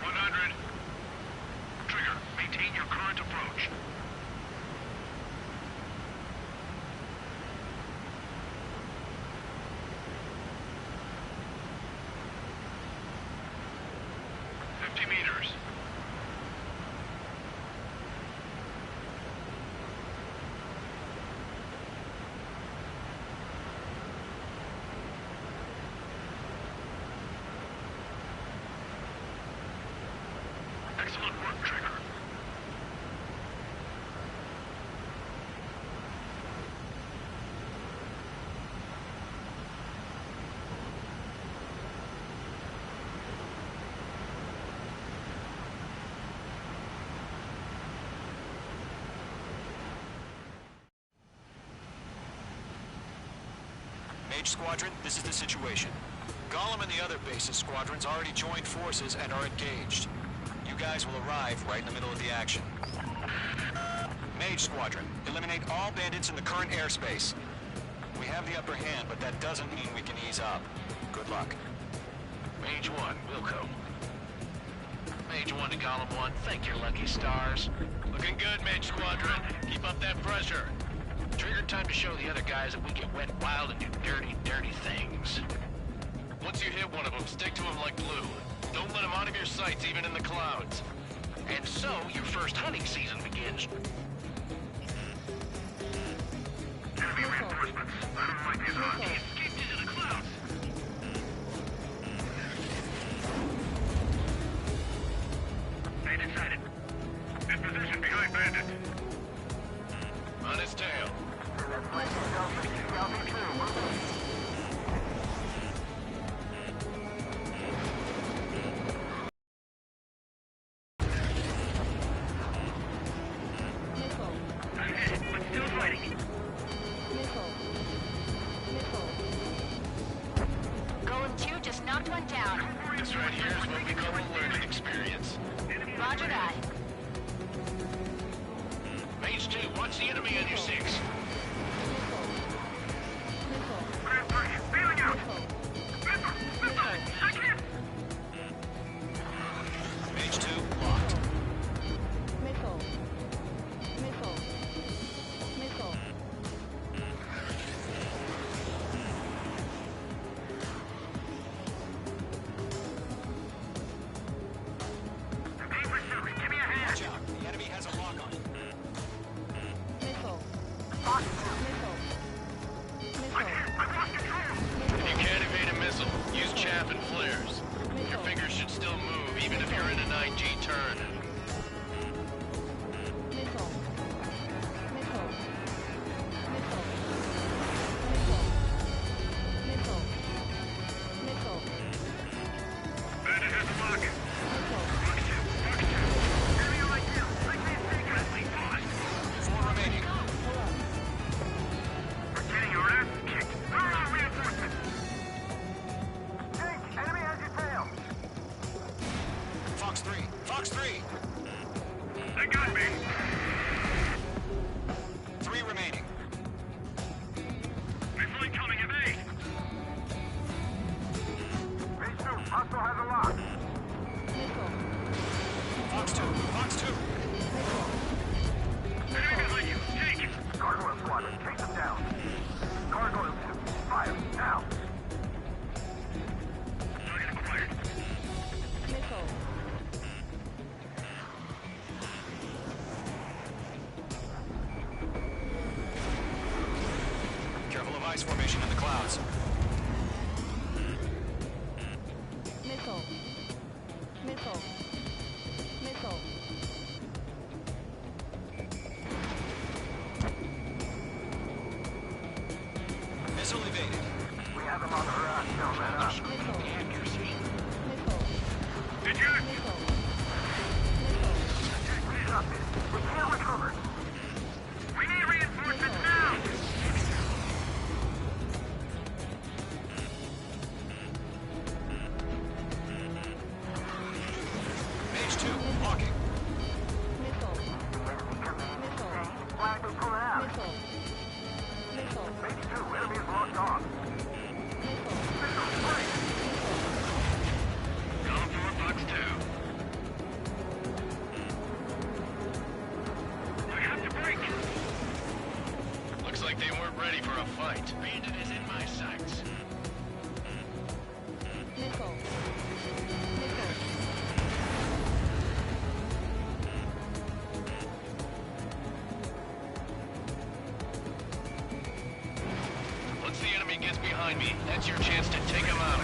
S8: 100. Trigger, maintain your current approach. meters. Excellent work, Trigger.
S7: Mage Squadron, this is the situation. Gollum and the other bases squadrons already joined forces and are engaged. You guys will arrive right in the middle of the action. Mage Squadron, eliminate all bandits in the current airspace. We have the upper hand, but that doesn't mean we can ease up. Good luck.
S9: Mage 1, Wilco. Mage 1 to Column 1, thank your lucky stars. Looking good, Mage Squadron. Keep up that pressure. Trigger, time to show the other guys that we get wet wild and do dirty, dirty things. Once you hit one of them, stick to him like glue. Don't let him out of your sights, even in the clouds. And so, your first hunting season begins.
S8: Enemy reinforcements. Light is on.
S9: Keep these in the clouds.
S8: Bandit sighted. In position behind Bandit.
S9: On his tail.
S11: Roger that.
S9: Mage 2, watch the enemy on your 6.
S7: Mage 2, locked.
S15: Missile. Missile. Missile.
S7: Watch out. The enemy has a lock on it.
S15: Missile.
S9: If you can't evade a missile, use chaff and flares. Your fingers should still move, even if you're in an IG turn.
S15: Missile. Missile. Missile. Missile. Missile.
S8: Bandit has a lock.
S7: Four remaining.
S8: We're getting our ass kicked. Where are reinforcements? Jake, enemy has your tail.
S7: Fox 3. Fox 3.
S8: They got me.
S7: 3 remaining.
S8: Missile incoming, evade. Phase 2, hostile has a lock.
S7: Fox 2. Fox 2.
S8: Enemy behind you. Jake. Gargoyle squadron, take them down. Gargoyle 2, fire, now. Target acquired.
S15: Missile.
S7: Careful of ice formation in the clouds.
S15: Missile. Missile. Missile.
S7: Missile evaded.
S8: We have them on the rack, no matter. Did you? We got this. We can't recover. We need reinforcements now.
S7: Mage 2. Walking.
S8: Flag is pulling out. Phase 2, enemy is locked on. Going for Fox 2. I have to break.
S9: Looks like they weren't ready for a fight. Bandit is in my sights.
S15: Missile.
S9: Once the enemy gets behind me, that's your chance to take him out.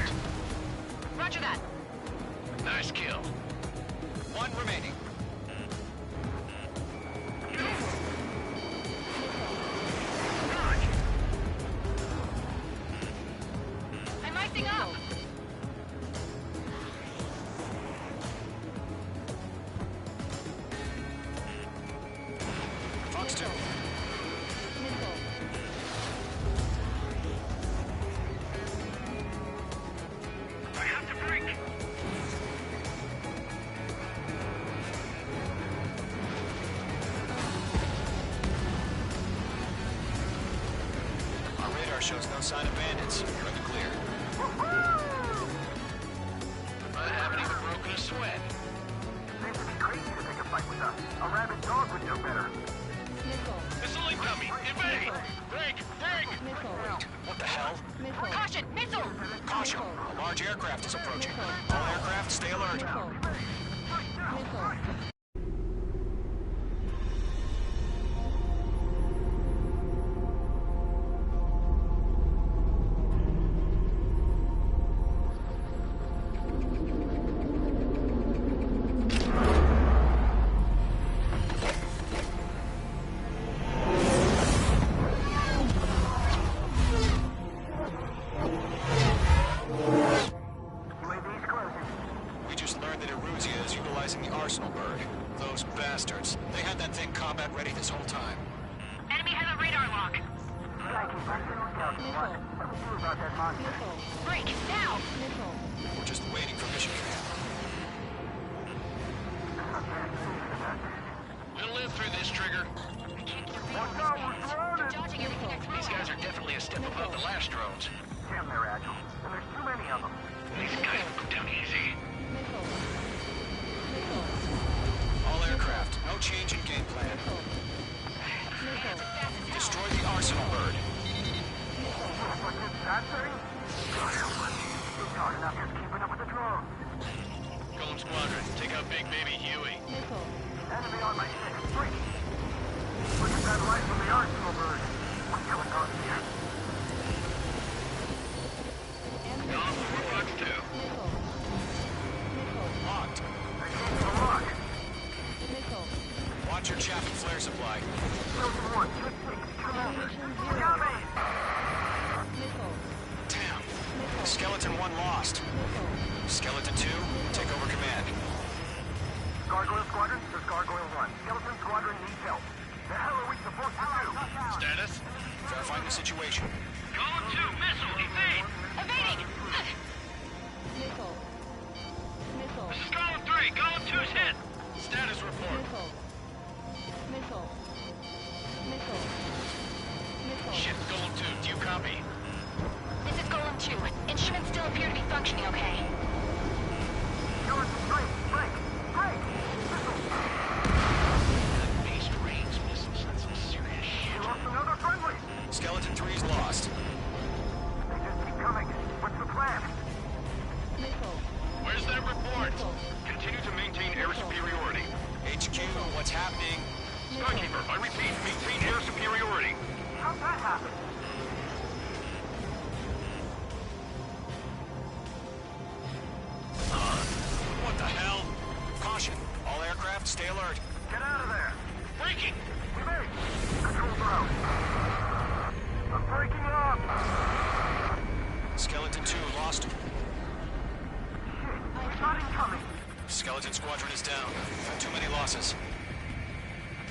S11: Roger that.
S9: Nice kill.
S7: 1 remaining.
S11: I'm icing up.
S7: Fox 2.
S8: I have to break.
S7: Our radar shows no sign of bandits. You're in the clear.
S9: I haven't even broken a sweat.
S8: Seems to be crazy to take a fight with us. A rabid dog would know better.
S9: Missile incoming! Evade! Break! Break!
S7: What the hell?
S11: Caution! Missile!
S7: Caution! A large aircraft is approaching. All aircraft, stay alert. Bastards. They had that thing combat ready this whole time.
S11: Enemy has a radar lock. Break, now!
S7: We're just waiting for mission command.
S9: through this, Trigger?
S8: Watch out, we're surrounded!
S11: Dodging everything I threw.
S9: These guys are definitely a step above the last drones.
S8: Damn, they're agile. And there's too many of them.
S9: These guys will go down easy.
S7: All aircraft, no change in game plan. Destroy the arsenal bird.
S8: What's this, that thing? God help us. It's hard enough just keeping up with the drones.
S9: Golem Squadron, take out Big Baby Huey.
S8: Enemy on my 6-3. Look at that light from the arsenal bird. What's going on here?
S9: Golem 4 bucks too.
S7: Locked.
S8: I can't get a lock.
S7: Watch your chaff and flare supply.
S8: Skeleton 1, 6-6, come over. Got me!
S7: Damn. Skeleton 1 lost. Skeleton 2, take over command.
S8: Gargoyle Squadron, this is Gargoyle 1. Skeleton Squadron needs help. The hell are we supposed to do?
S9: Status?
S7: Verifying the situation.
S9: Golem 2, missile, evade!
S11: Evading!
S9: This is Golem 3, Golem 2's hit! Status report. Shit, Golem 2, do you copy?
S11: This is Golem 2. Instruments still appear to be functioning okay.
S8: Yours, break!
S9: Beast range missiles, that's some serious shit.
S8: We lost another friendly!
S7: Skeleton 3's lost.
S8: They just keep coming. What's the plan?
S9: Where's that report? Continue to maintain air superiority.
S7: HQ, what's happening?
S9: Skykeeper, I repeat, maintain air superiority.
S8: How'd that happen?
S7: What the hell? Caution. All aircraft, stay alert.
S8: Get out of there!
S9: Breaking!
S8: Evade! Controls are out. I'm breaking up!
S7: Skeleton 2 lost.
S8: Shit, we've got incoming!
S7: Skeleton Squadron is down. Too many losses.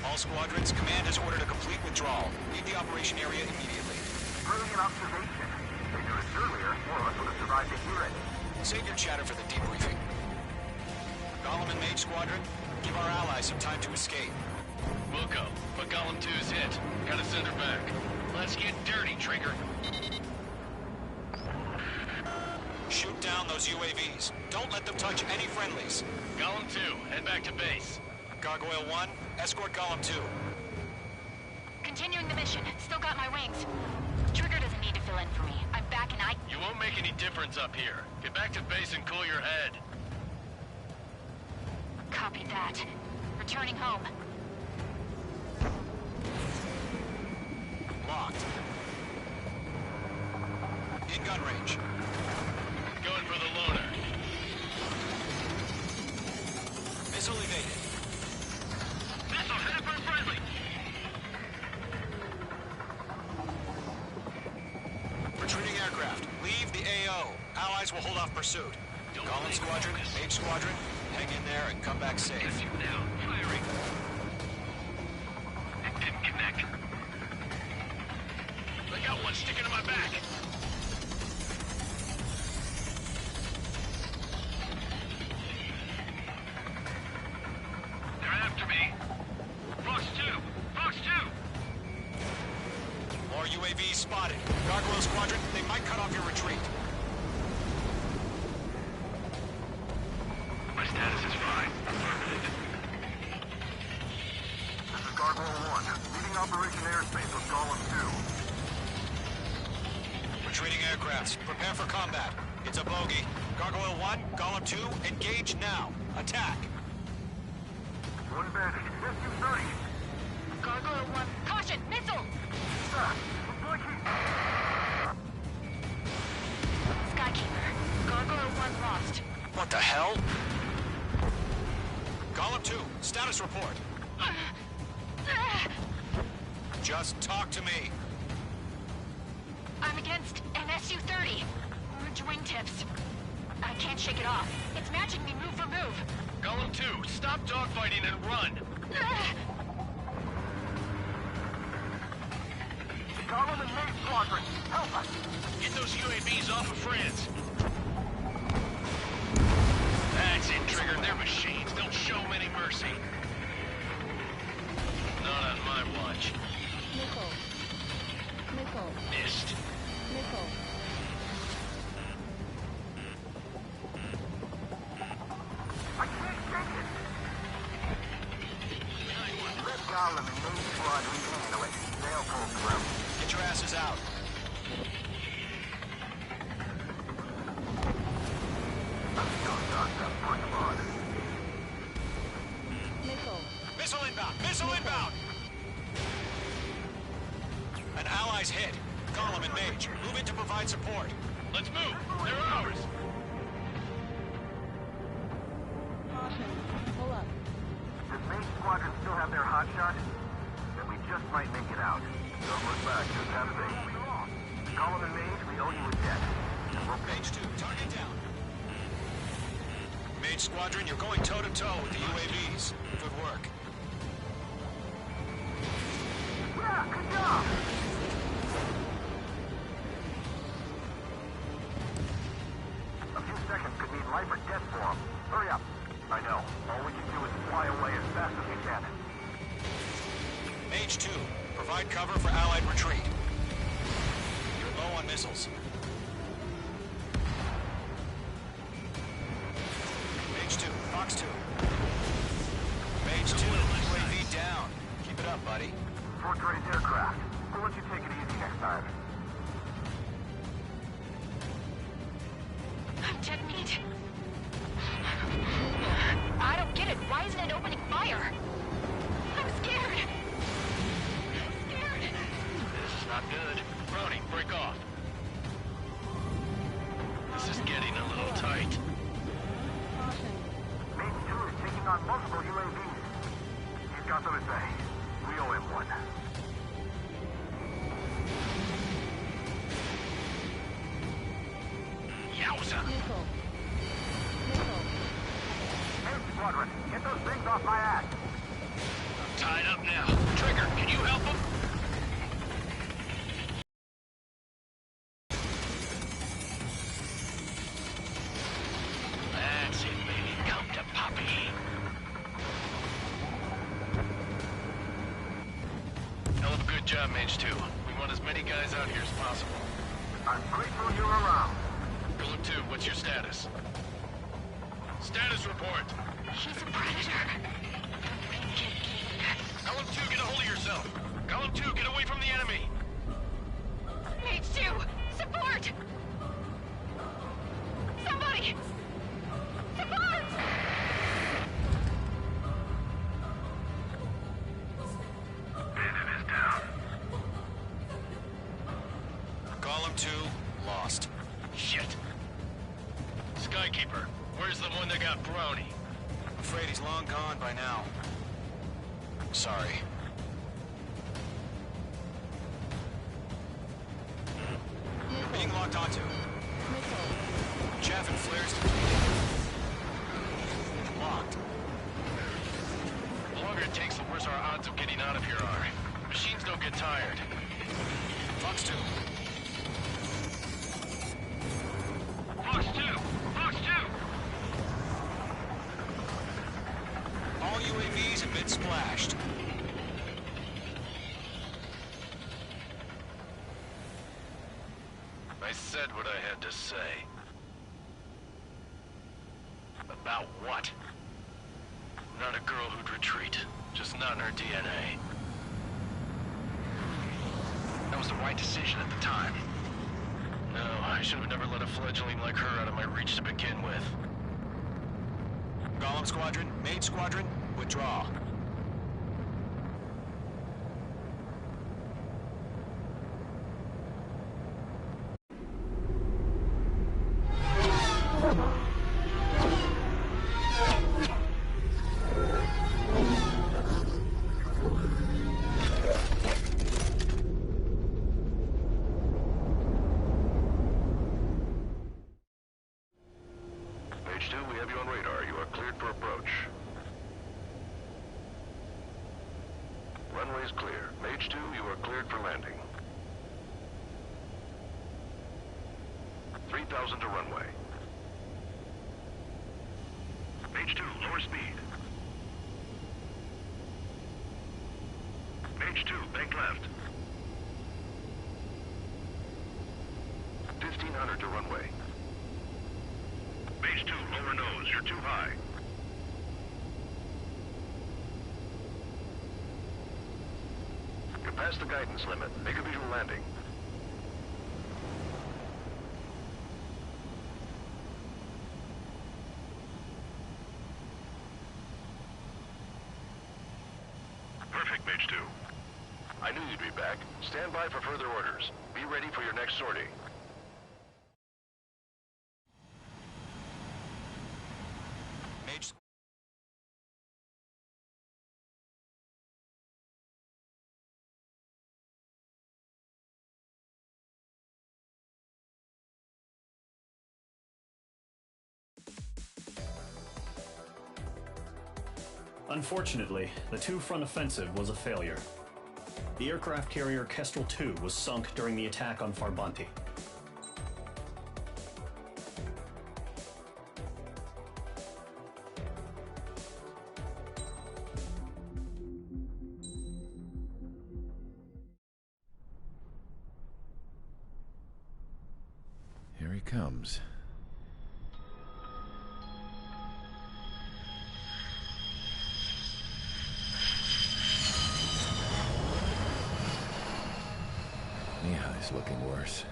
S7: All squadrons, command has ordered a complete withdrawal. Leave the operation area immediately.
S8: Brilliant observation. If they knew this earlier, more of us would have survived to hear it.
S7: Save your chatter for the debriefing. Golem and Mage Squadron, give our allies some time to escape.
S9: We'll go, but Golem 2's hit. Gotta send her back. Let's get dirty, Trigger.
S7: Shoot down those UAVs. Don't let them touch any friendlies.
S9: Golem 2, head back to base.
S7: Gargoyle 1, escort Golem 2.
S11: Continuing the mission. Still got my wings. Trigger doesn't need to fill in for me. I'm back and
S9: You won't make any difference up here. Get back to base and cool your head.
S11: Copy that. Returning home.
S7: Locked. In gun range.
S9: Going for the loader.
S7: Missile evaded.
S9: Missile headed for friendly.
S7: Retreating aircraft. Leave the AO. Allies will hold off pursuit. Golem Squadron, Mage Squadron, hang in there and come back safe.
S9: Got you now. Firing. It didn't connect. I got one sticking to my back. They're after me. Fox 2! Fox 2!
S7: More UAVs spotted. Gargoyle Squadron, they might cut off your retreat.
S9: My status is fine. Affirmative.
S8: This is Gargoyle 1, leading Operation Airspace with Golem 2.
S7: Retreating aircrafts, prepare for combat. It's a bogey. Gargoyle 1, Golem 2, engage now. Attack.
S8: One bandit, SU-30.
S11: Gargoyle 1. Caution! Missile! Skykeeper. Gargoyle 1 lost.
S7: What the hell? Golem 2, status report. Just talk to me.
S11: I'm against an SU-30. Orange wingtips. I can't shake it off. It's matching me move for move.
S9: Golem 2, stop dogfighting and run.
S8: Golem and Mage Squadron, help us!
S9: Get those UAVs off of France. That's it, Trigger. They're machines. Don't show them any mercy. much.
S15: Missile. Missile.
S9: Missed.
S15: Missile.
S8: I can't take it! Let Gollum and Main Squadron handle it. They'll pull through.
S7: Get your asses out.
S8: I'm still stuck up. Push them on.
S15: Missile.
S7: Missile inbound! Missile inbound! An ally's hit. Gollum and Mage, move in to provide support.
S9: Let's move. They're ours.
S15: Caution. Pull up.
S8: Does Main Squadron still have their hot shot? Then we just might make it out. Don't look back, just have faith. Gollum and Mage, we owe you a debt. And we'll pay.
S7: Mage 2, target down. Mage Squadron, you're going toe-to-toe with the UAVs. Good work.
S8: Yeah, good job! A few seconds could mean life or death for them. Hurry up. I know. All we can do is fly away as fast as we can.
S7: Mage 2, provide cover for Allied retreat. You're low on missiles. Mage 2, Fox 2. Mage 2, UAV down. Keep it up, buddy.
S8: Fort Gray's aircraft. We'll let you take it easy next time.
S11: I'm dead meat. I don't get it. Why isn't it opening fire? I'm scared. I'm scared.
S9: This is not good. Brownie, break off. This is getting a little tight.
S15: Caution.
S8: Mage 2 is taking on multiple UAVs. He's got them to say. We owe him one.
S9: Yowza!
S15: Missile. Missile.
S8: Main Squadron, get those things off my ass.
S9: I'm tied up now. Trigger, can you help him? That's it, baby. Come to Poppy. Hell of a good job, Mage 2. We want as many guys out here as possible.
S8: I'm grateful you're around.
S9: Golem 2, what's your status? Status report.
S11: He's a predator.
S9: Golem 2, get a hold of yourself. Golem 2, get away from the enemy.
S11: Mage 2, support! Somebody! Support!
S8: Bandit is down.
S7: Gollum 2, lost.
S9: Shit. Skykeeper, where's the one that got Brownie?
S7: I'm afraid he's long gone by now. Sorry. Being locked onto.
S15: Missile.
S7: Chaff and flares depleted. Locked.
S9: The longer it takes, the worse our odds of getting out of here are. Machines don't get tired.
S7: Fox 2.
S9: Fox 2! Fox 2!
S7: All UAVs have been splashed.
S9: I said what I had to say. About what? Not a girl who'd retreat. Just not in her DNA. That was the right decision at the time. No, I should have never let a fledgling like her out of my reach to begin with.
S7: Gollum Squadron, Mage Squadron, withdraw.
S10: Mage 2, we have you on radar. You are cleared for approach. Runway is clear. Mage 2, you are cleared for landing. 3,000 to runway. Mage 2, lower speed. Mage Mage 2, bank left. 1500 to runway. Mage 2, lower nose, you're too high. You're past the guidance limit. Make a visual landing. Perfect, Mage 2. I knew you'd be back. Stand by for further orders. Be ready for your next sortie.
S7: Mage...
S4: Unfortunately, the two-front offensive was a failure. The aircraft carrier Kestrel II was sunk during the attack on Farbanti.
S17: Here he comes. Mihai's looking worse.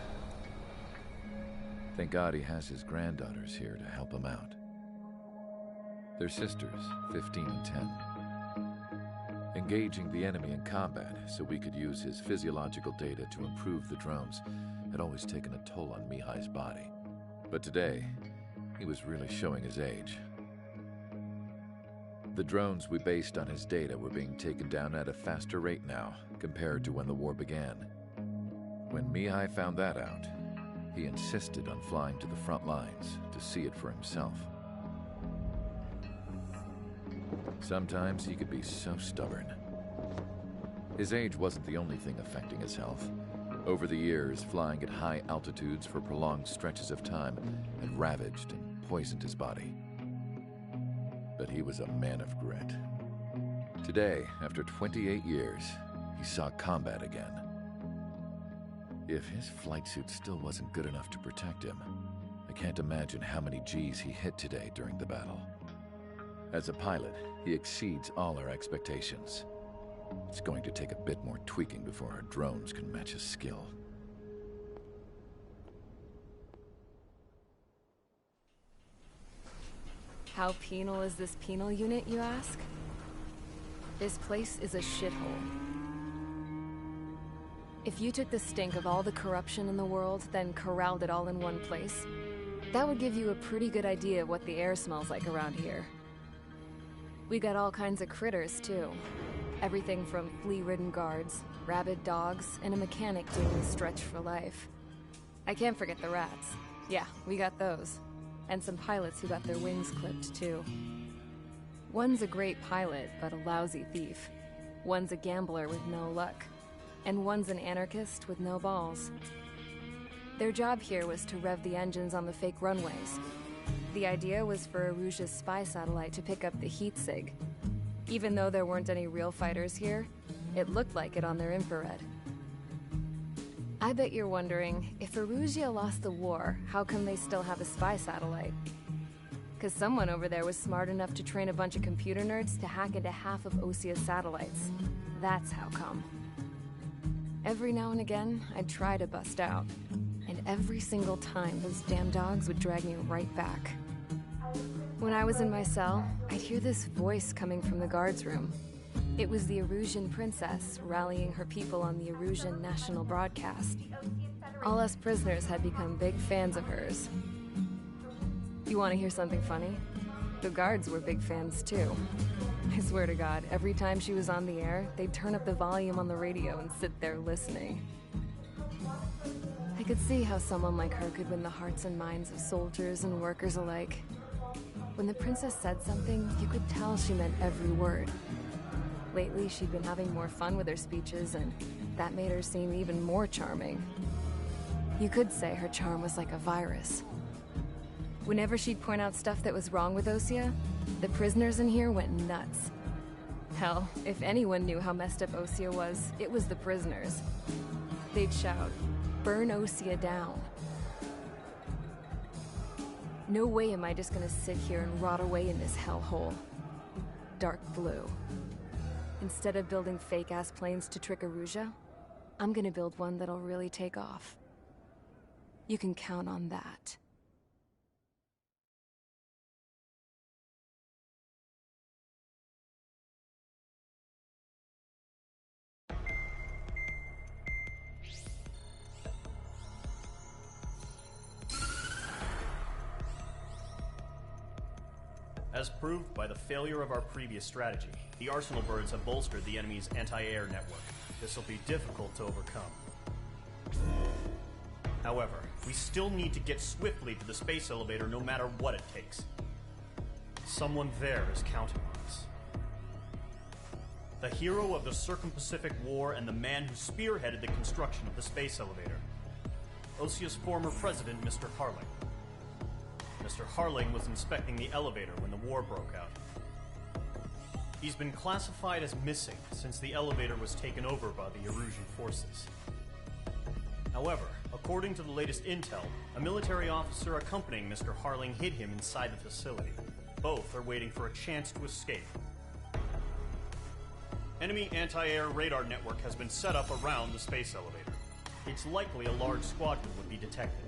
S17: Thank God he has his granddaughters here to help him out. They're sisters, 15 and 10. Engaging the enemy in combat so we could use his physiological data to improve the drones had always taken a toll on Mihai's body. But today, he was really showing his age. The drones we based on his data were being taken down at a faster rate now compared to when the war began. When Mihai found that out, he insisted on flying to the front lines to see it for himself. Sometimes he could be so stubborn. His age wasn't the only thing affecting his health. Over the years, flying at high altitudes for prolonged stretches of time had ravaged and poisoned his body. But he was a man of grit. Today, after 28 years, he saw combat again. If his flight suit still wasn't good enough to protect him, I can't imagine how many G's he hit today during the battle. As a pilot, he exceeds all our expectations. It's going to take a bit more tweaking before our drones can match his skill.
S1: How penal is this penal unit, you ask? This place is a shithole. If you took the stink of all the corruption in the world, then corralled it all in one place, that would give you a pretty good idea of what the air smells like around here. We got all kinds of critters, too. Everything from flea-ridden guards, rabid dogs, and a mechanic doing a stretch for life. I can't forget the rats. Yeah, we got those. And some pilots who got their wings clipped, too. One's a great pilot, but a lousy thief. One's a gambler with no luck. And one's an anarchist with no balls. Their job here was to rev the engines on the fake runways. The idea was for Aruja's spy satellite to pick up the heat sig. Even though there weren't any real fighters here, it looked like it on their infrared. I bet you're wondering, if Aruja lost the war, how come they still have a spy satellite? Because someone over there was smart enough to train a bunch of computer nerds to hack into half of Osia's satellites. That's how come. Every now and again, I'd try to bust out. And every single time, those damn dogs would drag me right back. When I was in my cell, I'd hear this voice coming from the guards room. It was the Erusian princess rallying her people on the Erusian national broadcast. All us prisoners had become big fans of hers. You want to hear something funny? The guards were big fans too. I swear to God, every time she was on the air, they'd turn up the volume on the radio and sit there listening. I could see how someone like her could win the hearts and minds of soldiers and workers alike. When the princess said something, you could tell she meant every word. Lately, she'd been having more fun with her speeches, and that made her seem even more charming. You could say her charm was like a virus. Whenever she'd point out stuff that was wrong with Osia, the prisoners in here went nuts. Hell, if anyone knew how messed up Osea was, it was the prisoners. They'd shout, "Burn Osea down." No way am I just gonna sit here and rot away in this hellhole. Dark blue. Instead of building fake-ass planes to trick Erusea, I'm gonna build one that'll really take off. You can count on that.
S4: As proved by the failure of our previous strategy, the Arsenal birds have bolstered the enemy's anti-air network. This will be difficult to overcome. However, we still need to get swiftly to the space elevator no matter what it takes. Someone there is counting on us. The hero of the Circum-Pacific War and the man who spearheaded the construction of the space elevator. Osea's former president, Mr. Harling. Mr. Harling was inspecting the elevator when the war broke out. He's been classified as missing since the elevator was taken over by the Erusian forces. However, according to the latest intel, a military officer accompanying Mr. Harling hid him inside the facility. Both are waiting for a chance to escape. Enemy anti-air radar network has been set up around the space elevator. It's likely a large squadron would be detected.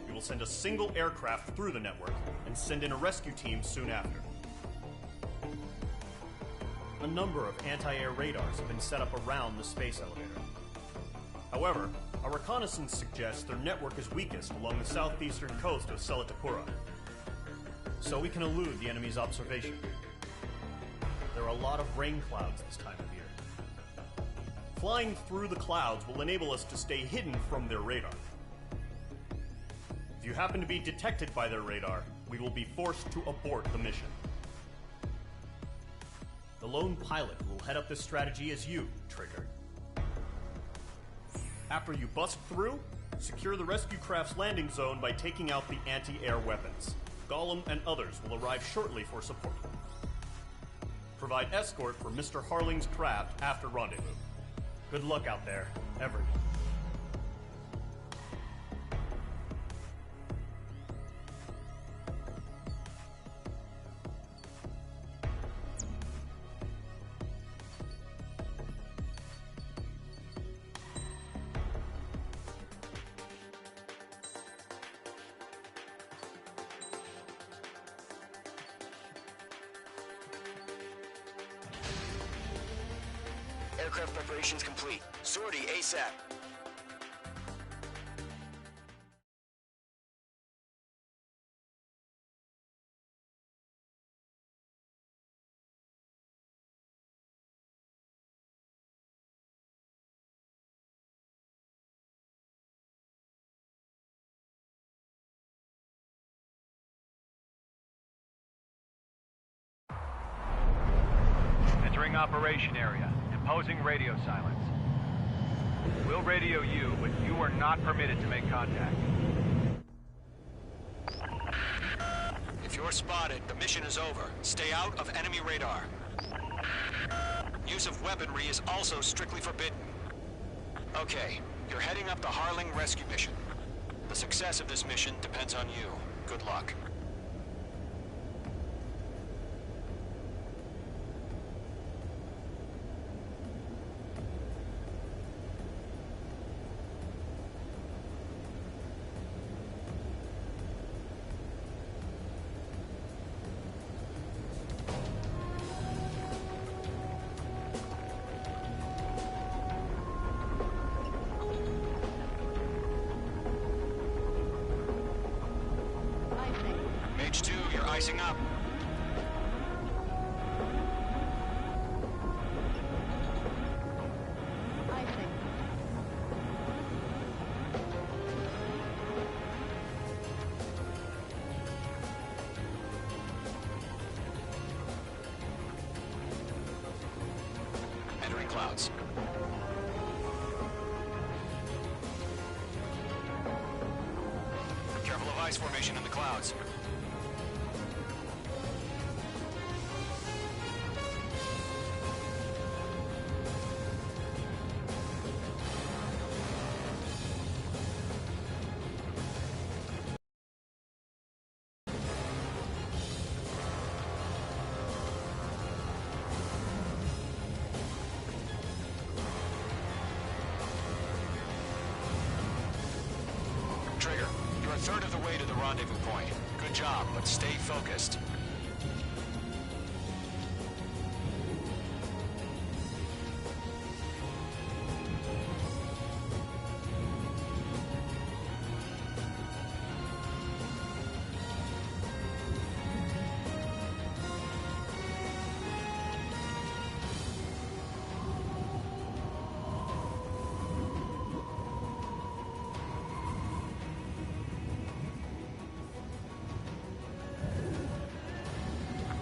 S4: We will send a single aircraft through the network and send in a rescue team soon after. A number of anti-air radars have been set up around the space elevator. However, our reconnaissance suggests their network is weakest along the southeastern coast of Selatapura, so we can elude the enemy's observation. There are a lot of rain clouds this time of year. Flying through the clouds will enable us to stay hidden from their radar. If you happen to be detected by their radar, we will be forced to abort the mission. The lone pilot who will head up this strategy is you, Trigger. After you bust through, secure the rescue craft's landing zone by taking out the anti-air weapons. Gollum and others will arrive shortly for support. Provide escort for Mr. Harling's craft after rendezvous. Good luck out there, everyone.
S16: Aircraft preparations complete. Sortie ASAP.
S18: Entering operation area. Imposing radio silence. We'll radio you, but you are not permitted to make contact.
S7: If you're spotted, the mission is over. Stay out of enemy radar. Use of weaponry is also strictly forbidden. Okay, you're heading up the Harling rescue mission. The success of this mission depends on you. Good luck. Mage 2, you're icing up. Entering clouds. Careful of ice formation in the clouds. You're a third of the way to the rendezvous point. Good job, but stay focused.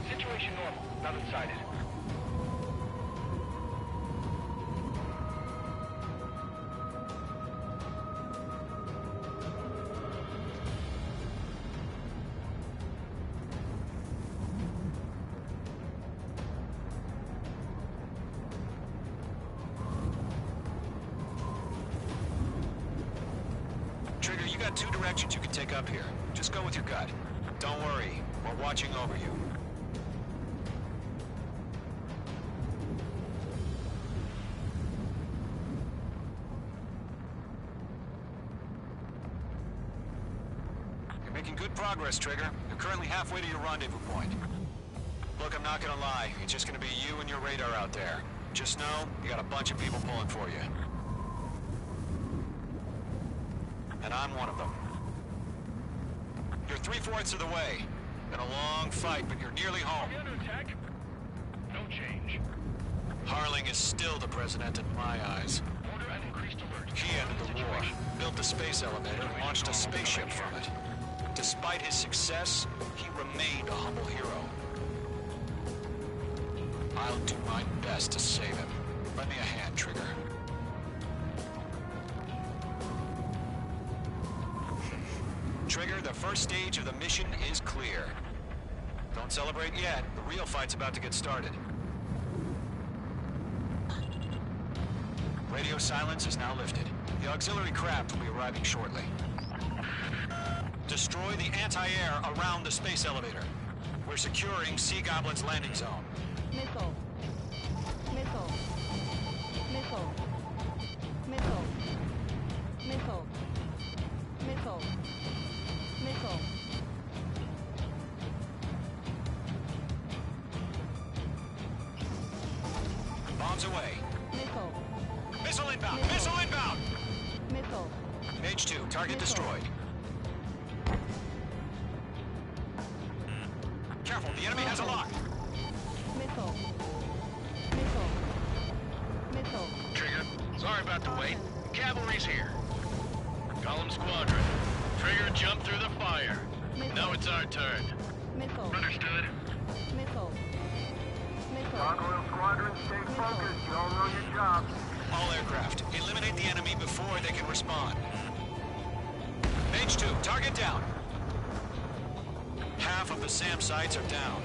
S18: Situation normal. Nothing sighted.
S7: Trigger, you got two directions you can take up here. Just go with your gut. Don't worry, we're watching over you. You're making good progress, Trigger. You're currently halfway to your rendezvous point. Look, I'm not gonna lie. It's just gonna be you and your radar out there. Just know, you got a bunch of people pulling for you. And I'm one of them. You're 3/4 of the way. Been a long fight, but you're nearly home.
S18: Are we under attack? No change.
S7: Harling is still the president in my eyes.
S18: Order an increased alert.
S7: He ended the war, built the space elevator, and launched a spaceship from it. Despite his success, he remained a humble hero. I'll do my best to save him. Lend me a hand, Trigger. Trigger, the first stage of the mission is clear. Don't celebrate yet. The real fight's about to get started. Radio silence is now lifted. The auxiliary craft will be arriving shortly. Destroy the anti-air around the space elevator. We're securing Sea Goblin's landing zone.
S15: Missile. Missile. Missile. Missile. Missile. Missile. Missile.
S7: Bombs away.
S15: Missile.
S7: Missile inbound!
S15: Missile.
S7: Missile inbound!
S15: Missile.
S7: Mage 2, target
S15: Missile.
S7: destroyed. Careful, the enemy has a lock.
S15: Missile. Missile. Missile.
S9: Trigger, sorry about the wait. Cavalry's here. Column Squadron. Trigger, jump through the fire.
S15: Missile.
S9: Now it's our turn.
S15: Missile.
S9: Understood.
S15: Missile. Missile.
S8: Gargoyle Squadron, stay focused. You all know your job.
S7: All aircraft, eliminate the enemy before they can respond. Mage 2, target down. Half of the SAM sites are down.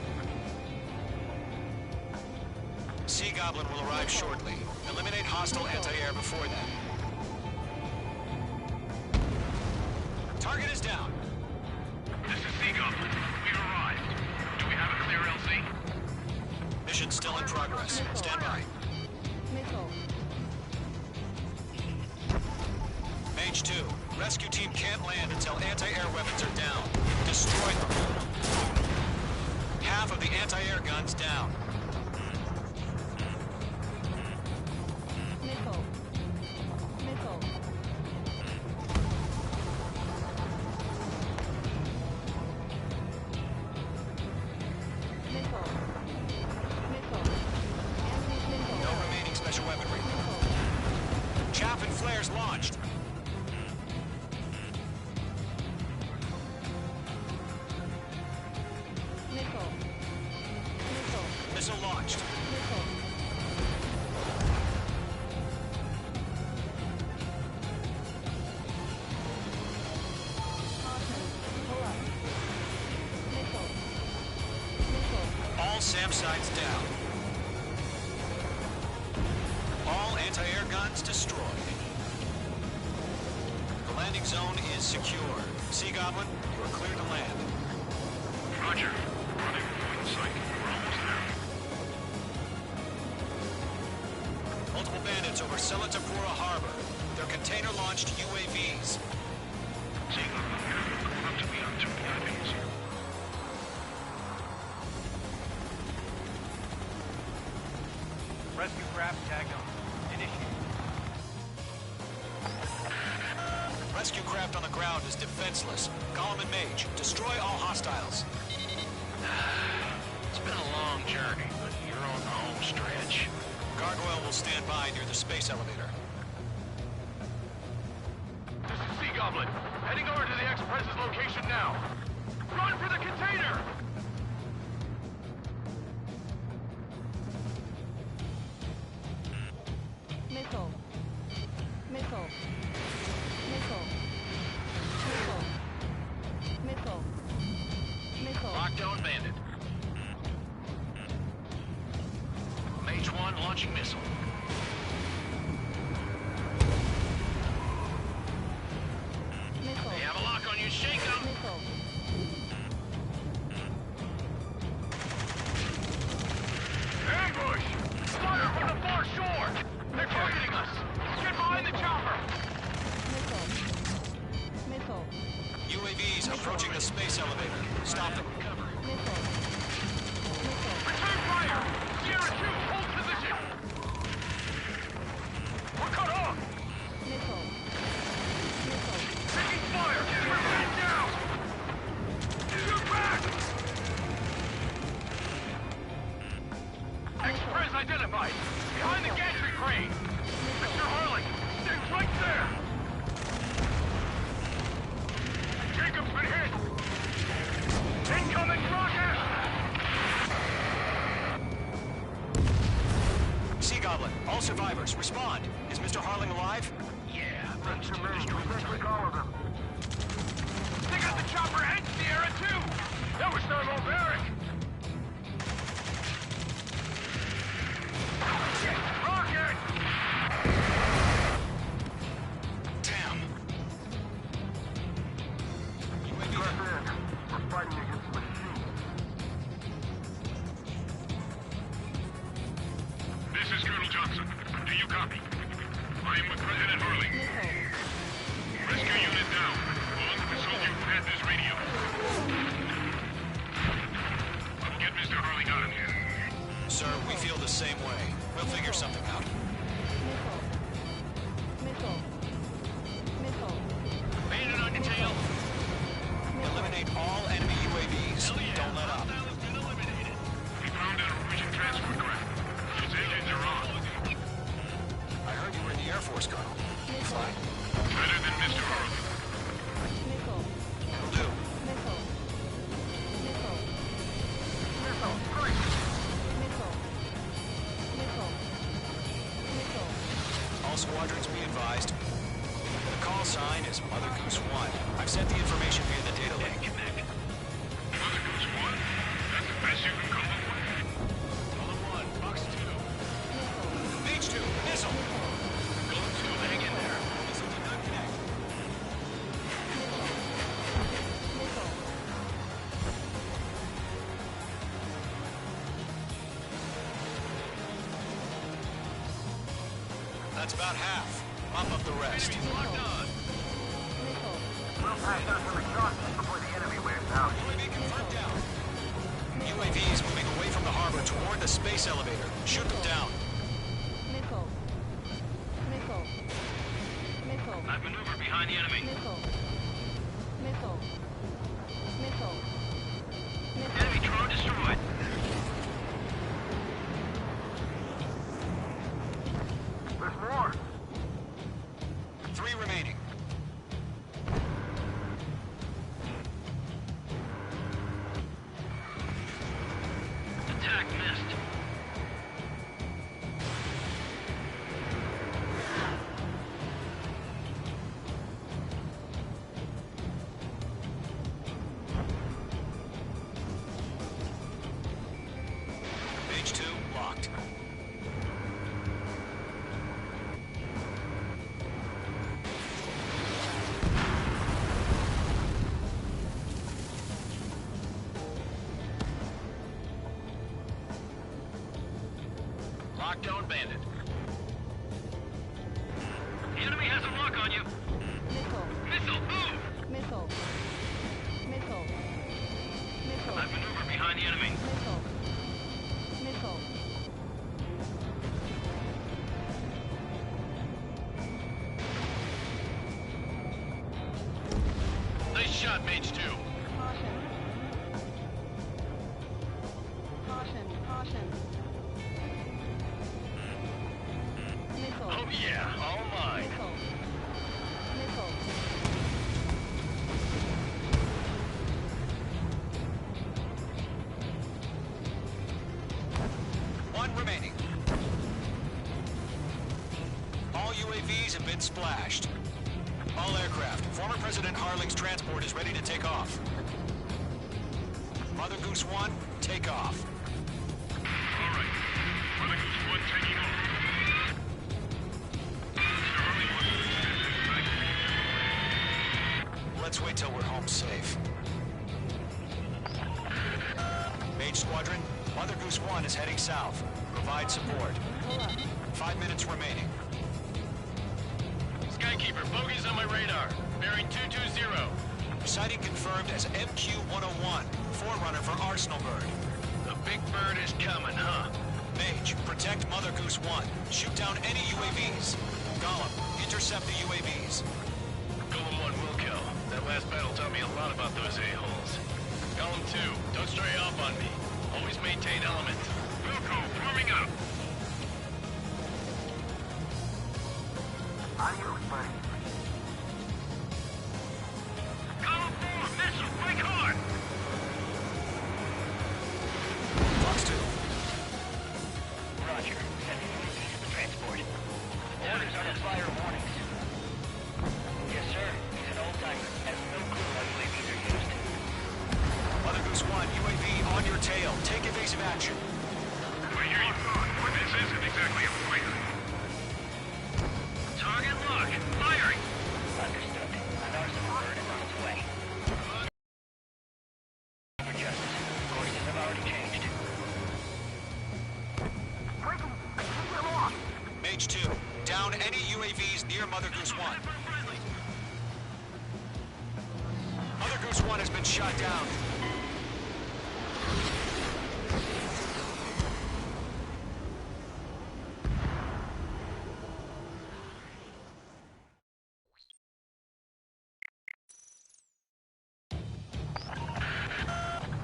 S7: Sea Goblin will arrive shortly. Eliminate hostile anti-air before then. Target is down.
S9: This is Sea Goblin. We've arrived. Do we have a clear LZ?
S7: Mission still in progress. Stand by.
S15: Missile.
S7: Mage 2, rescue team can't land until anti-air weapons are down. Destroy them. Half of the anti-air guns down.
S15: Missile. Missile. Missile. Missile. Enemy's missile.
S7: No remaining special weaponry.
S15: Missile.
S7: Chaff and flares launched.
S15: Missile. Missile.
S7: Missile launched.
S15: Missile. Caution. Pull up. Missile. Missile.
S7: All SAM sites down. All anti-air guns destroyed. The landing zone is secure. Sea Goblin, you are clear to land.
S8: Roger. Rendezvous point in sight. We're almost there.
S7: Multiple bandits over Selatapura Harbor. They're container-launched UAVs.
S8: Sea Goblin here.
S18: Rescue craft tagged on. Initiate.
S7: Rescue craft on the ground is defenseless. Gollum and Mage, destroy all hostiles.
S9: It's been a long journey, but you're on the home stretch.
S7: Gargoyle will stand by near the space elevator.
S9: This is Sea Goblin. Heading over to the Express's location now. Run for the container!
S15: Missile. Missile. Missile. Missile. Missile. Missile.
S9: Lockdown bandit. Mage 1 launching missile.
S15: Missile.
S9: They have a lock on you, shake them!
S15: Missile.
S9: Ambush! Fire from the far shore! They're targeting us! Get behind the chopper!
S15: Missile. Missile.
S7: UAVs approaching the space elevator. Stop them.
S15: Missile. Missile.
S9: Return fire! Sierra 2, hold position! We're cut off!
S15: Missile. Missile.
S9: Taking fire! We're pinned down! Shoot back! Express identified! Behind the gantry crane! Mr. Harling, stay right there! Jacob's been hit! Incoming rocket!
S7: Sea Goblin, all survivors, respond. Is Mr. Harling alive?
S9: Yeah, thanks to
S8: We all of them.
S9: They got the chopper and Sierra too! That was thermobaric! Rocket!
S7: Damn.
S8: We're fighting against machines.
S10: This is Colonel Johnson. Do you copy? I am with President Harling. Rescue unit down. On the soldier who had this radio. Get Mr. Harling out of here.
S7: Sir, we feel the same way. We'll figure something out.
S15: Missile. Missile.
S9: Bandit on your tail!
S7: Eliminate all enemy UAVs. Don't let up.
S10: We found a Norwegian transport craft. Its engines are on.
S7: I heard you were in the Air Force, Colonel. Fine.
S10: Better than Mr. Harling.
S15: Missile.
S7: It'll do.
S15: Missile. Missile.
S8: Missile, strike!
S15: Missile. Missile. Missile.
S7: All squadrons be advised. The call sign is Mother Goose 1. I've sent the information via the data link.
S10: Mother Goose 1. That's the best you can call it.
S9: Golem 1, Fox 2.
S7: Mage 2, missile!
S9: Golem 2, hang in there.
S7: Missile did not connect.
S15: Missile.
S7: That's about half. Mop up the rest.
S9: Locked on.
S15: Missile.
S8: We'll pass out to the shots before the enemy wears out.
S7: UAV confirmed down. UAVs moving away from the harbor toward the space elevator. Shoot them down.
S15: Missile. Missile. Missile.
S9: I've maneuvered behind the enemy.
S15: Missile. Missile. Missile. Missile.
S9: Enemy drone destroyed.
S8: There's more.
S7: 3 remaining.
S9: Attack missed.
S7: Mage 2 locked.
S9: Lockdown bandit. The enemy has a lock on you.
S15: Missile.
S9: Missile, move!
S15: Missile. Missile. Missile.
S9: I've maneuvered behind the enemy.
S15: Missile. Missile.
S9: got, Mage 2?
S15: Caution. Missile.
S9: Oh yeah, all mine.
S15: Missile.
S7: One remaining. All UAVs have been splashed. All aircraft. Former President Harling's transport is ready to take off. Mother Goose 1, take off.
S8: All right. Mother Goose 1 taking off. Charlie 1
S7: Let's wait till we're home safe. Mage Squadron, Mother Goose 1 is heading south. Provide support. 5 minutes remaining.
S9: Skykeeper, bogeys on my radar. Bearing 220.
S7: Sighting confirmed as MQ-101, forerunner for Arsenalbird.
S9: The big bird is coming, huh?
S7: Mage, protect Mother Goose 1. Shoot down any UAVs. Gollum, intercept the UAVs.
S9: Golem 1 will kill. That last battle taught me a lot about those a-holes. Golem 2, don't stray off on me. Always maintain element.
S8: Wilco, forming up. Adios, buddy. Golem 4, missile, break hard.
S7: Fox 2.
S16: Roger. Sending UAVs to the transport. Orders are to fire warnings. Yes, sir. He's an old-timer. Has no clue how UAVs are used.
S7: Mother Goose 1, UAV on your tail. Take evasive action.
S8: I hear you. But this isn't exactly a fight. Target lock. Firing.
S16: Understood. An Arsenalbird is on its way. For justice. Courses have already changed.
S7: Mage 2, down any UAVs near Mother Goose 1. Mother Goose 1 has been shot down.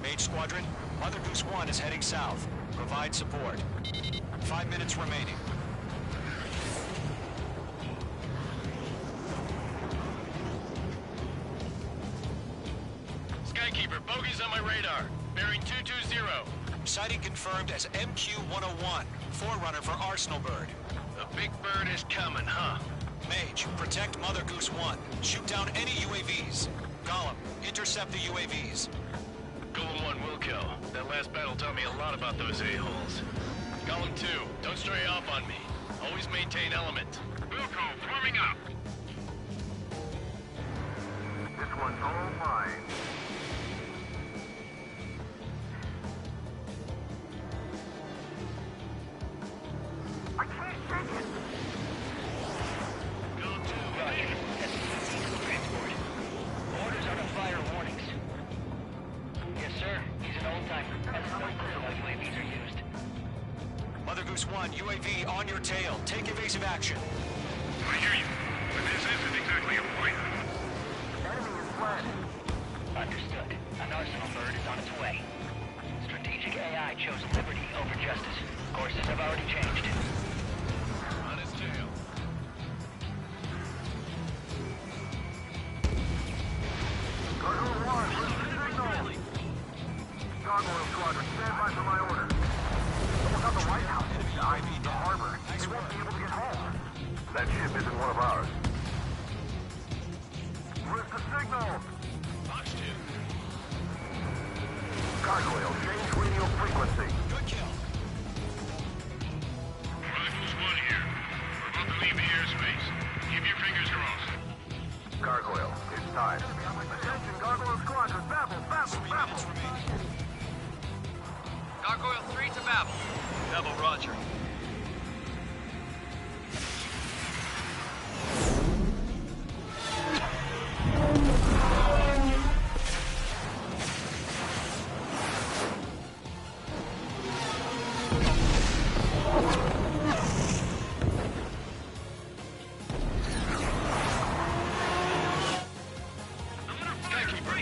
S7: Mage Squadron, Mother Goose 1 is heading south. Provide support. 5 minutes remaining.
S9: Skykeeper, bogeys on my radar. Bearing 220.
S7: Sighting confirmed as MQ-101, forerunner for Arsenalbird.
S9: The big bird is coming, huh?
S7: Mage, protect Mother Goose 1. Shoot down any UAVs. Gollum, intercept the UAVs.
S9: Golem 1 will kill. That last battle taught me a lot about those a-holes. Golem 2, don't stray off on me. Always maintain element.
S8: Wilco, forming up. This one's all mine. I can't take it.
S9: Golem 2,
S16: Roger. Sending UAVs to the transport. Orders are to fire warnings. Yes, sir. He's an old-timer. Has no clue how UAVs are used.
S7: Mother Goose 1, UAV on your tail. Take evasive action.
S8: I hear you. But this isn't exactly a fight. Enemy is fled.
S16: Understood. An Arsenalbird is on its way. Strategic AI chose liberty over justice. Courses have already changed.
S9: on his tail.
S8: Gargoyle 1, listen to signal. Gargoyle Squadron, stand by for my order. Look on the White House. I mean the harbor. They won't be able to get home. That ship isn't one of ours. Where's the signal?
S9: Fox 2.
S8: Gargoyle, change radio frequency.
S7: Good kill.
S8: Rifles 1 here. We're about to leave the airspace. Keep your fingers crossed. Gargoyle, it's time. Attention, Gargoyle Squadron. Babble, babble, babble.
S5: Gargoyle 3 to Babel. Babel, roger.
S8: Skykeeper,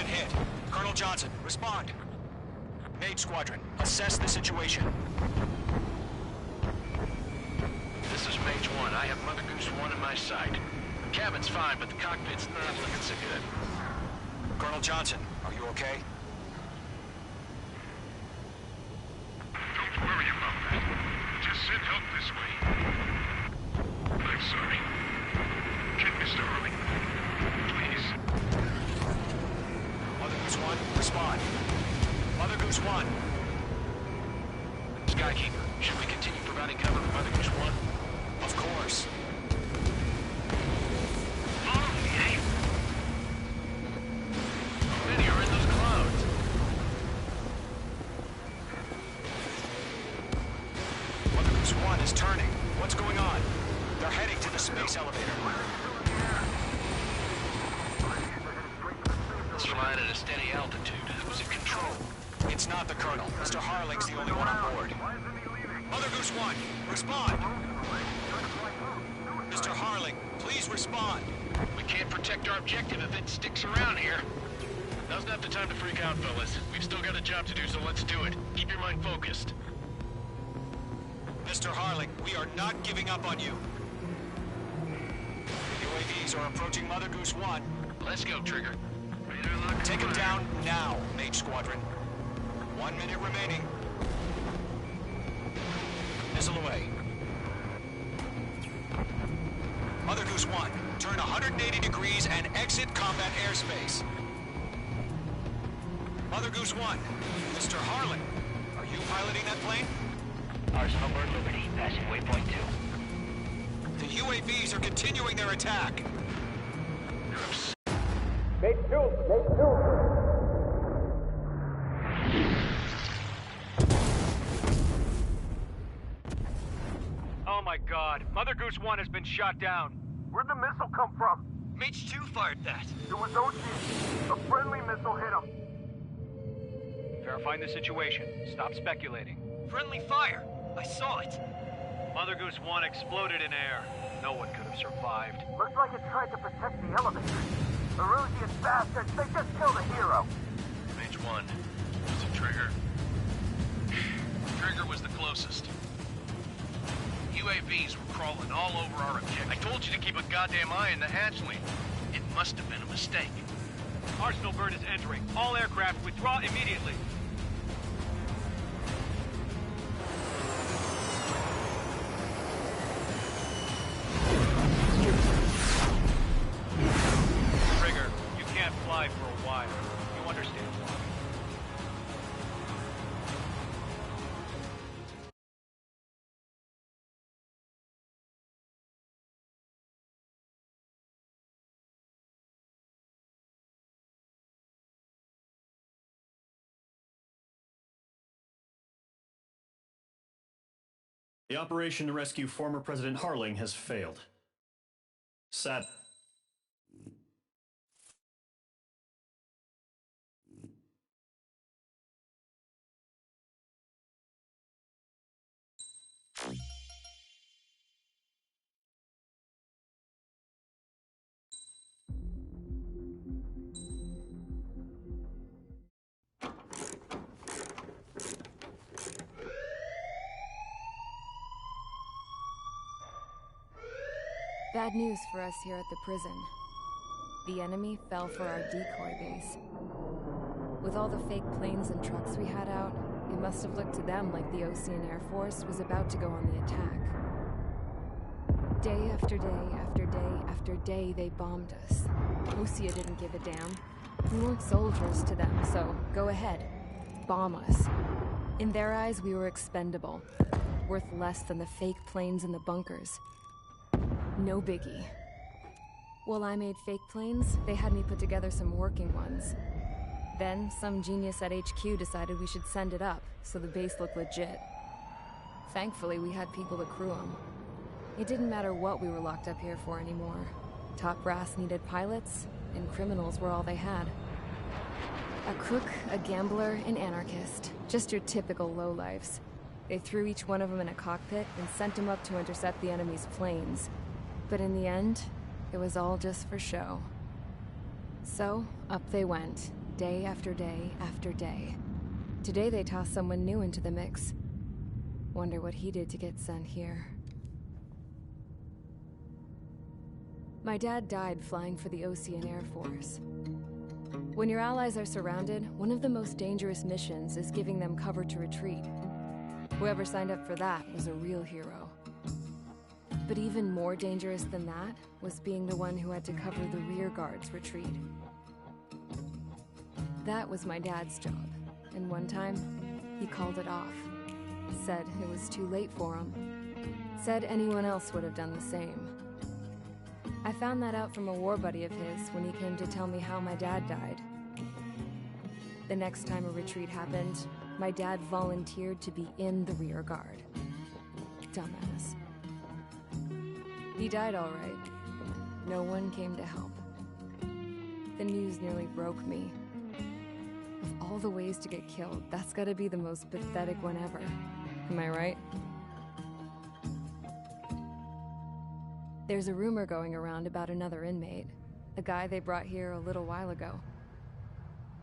S7: been hit. Colonel Johnson, respond. Mage Squadron, assess the situation.
S9: This is Mage 1. I have Mother Goose 1 in my sight. The cabin's fine, but the cockpit's not looking so good.
S7: Colonel Johnson, are you okay?
S8: Don't worry about that. Just send help this way. I'm sorry. Get Mr. Hurley. Please.
S7: Mother Goose 1, respond. Mother Goose 1.
S9: Skykeeper, should we continue providing cover for Mother Goose 1?
S7: Of course.
S8: Follow me, eh?
S9: How many are in those clouds?
S7: Mother Goose 1 is turning. What's going on? They're heading to the space elevator.
S9: It's flying at a steady altitude. Who's in control?
S7: It's not the Colonel. Mr. Harling's the only one on board. Mother Goose 1, respond! Mr. Harling, please respond!
S9: We can't protect our objective if it sticks around here. Now's not the time to freak out, fellas. We've still got a job to do, so let's do it. Keep your mind focused.
S7: Mr. Harling, we are not giving up on you. The UAVs are approaching Mother Goose 1.
S9: Let's go, Trigger.
S7: Take him down now, Mage Squadron. 1 minute remaining. Missile away. Mother Goose 1, turn 180 degrees and exit combat airspace. Mother Goose 1, Mr. Harling, are you piloting that plane?
S16: Our Snowbird Liberty, passing waypoint 2.
S7: The UAVs are continuing their attack.
S6: Make two!
S18: Oh my god, Mother Goose 1 has been shot down.
S6: Where'd the missile come from?
S16: Mage 2 fired that.
S6: It was OG. A friendly missile hit him.
S18: Verifying the situation. Stop speculating.
S16: Friendly fire. I saw it.
S18: Mother Goose 1 exploded in air. No one could have survived.
S6: Looks like it tried to protect the elevator. The Rusian bastards, they just killed a hero.
S9: Mage 1. Was it Trigger? Trigger was the closest. UAVs were crawling all over our objective. I told you to keep a goddamn eye on the hatchling. It must have been a mistake.
S18: Our Snowbird is entering. All aircraft withdraw immediately. Trigger, you can't fly for a while. You understand?
S4: The operation to rescue former President Harling has failed. Sad.
S1: Bad news for us here at the prison. The enemy fell for our decoy base. With all the fake planes and trucks we had out, it must have looked to them like the Ocean Air Force was about to go on the attack. Day after day after day after day, they bombed us. Osea didn't give a damn. We weren't soldiers to them, so go ahead. Bomb us. In their eyes, we were expendable. Worth less than the fake planes in the bunkers. No biggie. While I made fake planes, they had me put together some working ones. Then, some genius at HQ decided we should send it up, so the base looked legit. Thankfully, we had people to crew them. It didn't matter what we were locked up here for anymore. Top brass needed pilots, and criminals were all they had. A crook, a gambler, an anarchist. Just your typical lowlifes. They threw each one of them in a cockpit and sent them up to intercept the enemy's planes. But in the end, it was all just for show. So, up they went, day after day after day. Today they tossed someone new into the mix. Wonder what he did to get sent here. My dad died flying for the Ocean Air Force. When your allies are surrounded, one of the most dangerous missions is giving them cover to retreat. Whoever signed up for that was a real hero. But even more dangerous than that was being the one who had to cover the rear guard's retreat. That was my dad's job, and one time, he called it off. Said it was too late for him. Said anyone else would have done the same. I found that out from a war buddy of his when he came to tell me how my dad died. The next time a retreat happened, my dad volunteered to be in the rear guard. Dumbass. He died all right. No one came to help. The news nearly broke me. Of all the ways to get killed, that's gotta be the most pathetic one ever. Am I right? There's a rumor going around about another inmate, a guy they brought here a little while ago.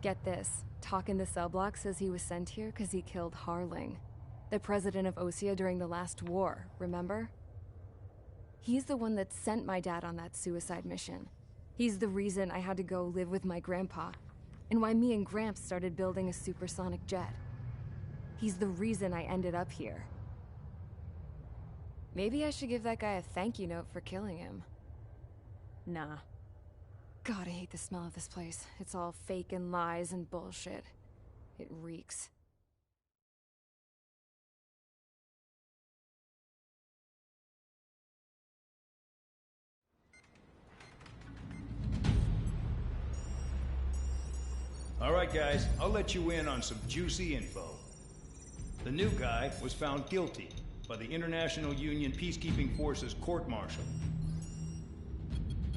S1: Get this, talk in the cell block says he was sent here because he killed Harling, the president of Osea during the last war, remember? He's the one that sent my dad on that suicide mission. He's the reason I had to go live with my grandpa, and why me and Gramps started building a supersonic jet. He's the reason I ended up here. Maybe I should give that guy a thank you note for killing him. Nah. God, I hate the smell of this place. It's all fake and lies and bullshit. It reeks.
S19: All right, guys, I'll let you in on some juicy info. The new guy was found guilty by the International Union Peacekeeping Forces court-martial.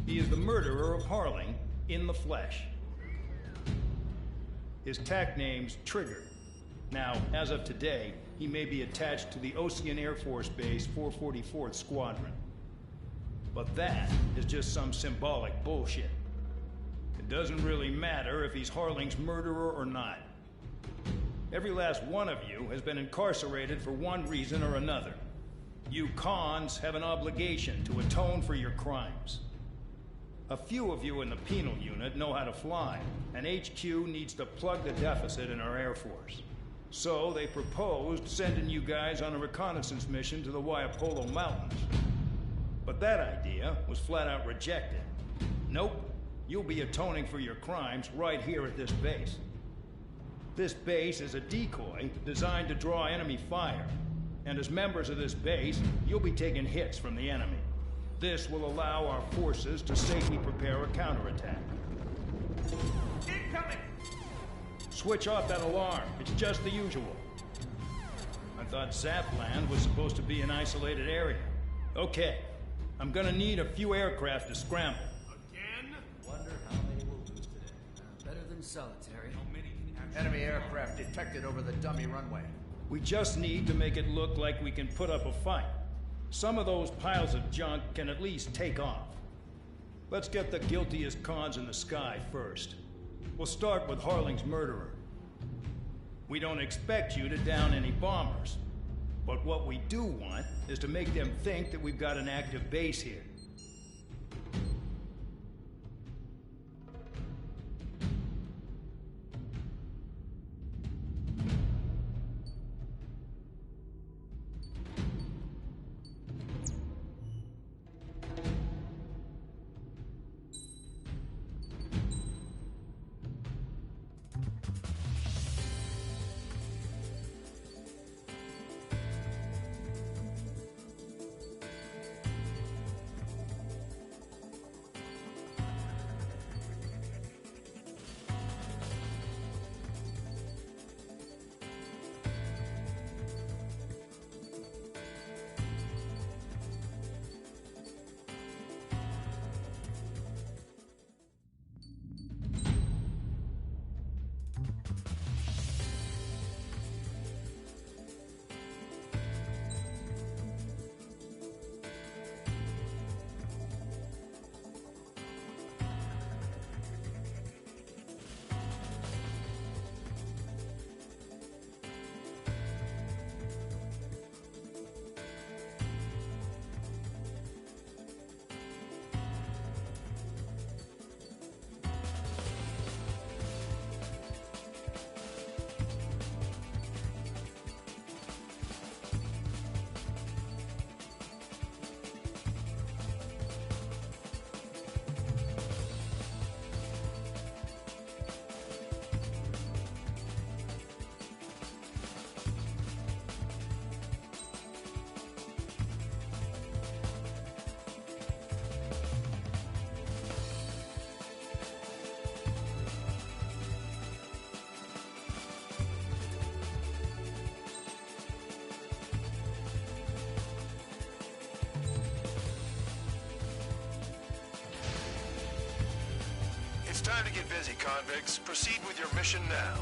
S19: He is the murderer of Harling in the flesh. His tack name's Trigger. Now, as of today, he may be attached to the Ocean Air Force Base 444th Squadron. But that is just some symbolic bullshit. It doesn't really matter if he's Harling's murderer or not. Every last one of you has been incarcerated for one reason or another. You cons have an obligation to atone for your crimes. A few of you in the penal unit know how to fly, and HQ needs to plug the deficit in our Air Force. So they proposed sending you guys on a reconnaissance mission to the Waiapolo Mountains. But that idea was flat out rejected. Nope, you'll be atoning for your crimes right here at this base. This base is a decoy designed to draw enemy fire, and as members of this base, you'll be taking hits from the enemy. This will allow our forces to safely prepare a counterattack.
S8: Incoming!
S19: Switch off that alarm. It's just the usual. I thought Zapland was supposed to be an isolated area. Okay, I'm gonna need a few aircraft to scramble.
S8: Again?
S5: Wonder how many we'll lose today. Better than solitary.
S8: How many can actually...
S5: Enemy aircraft detected over the dummy runway.
S19: We just need to make it look like we can put up a fight. Some of those piles of junk can at least take off. Let's get the guiltiest cons in the sky first. We'll start with Harling's murderer. We don't expect you to down any bombers. But what we do want is to make them think that we've got an active base here.
S10: It's time to get busy, convicts. Proceed with your mission now.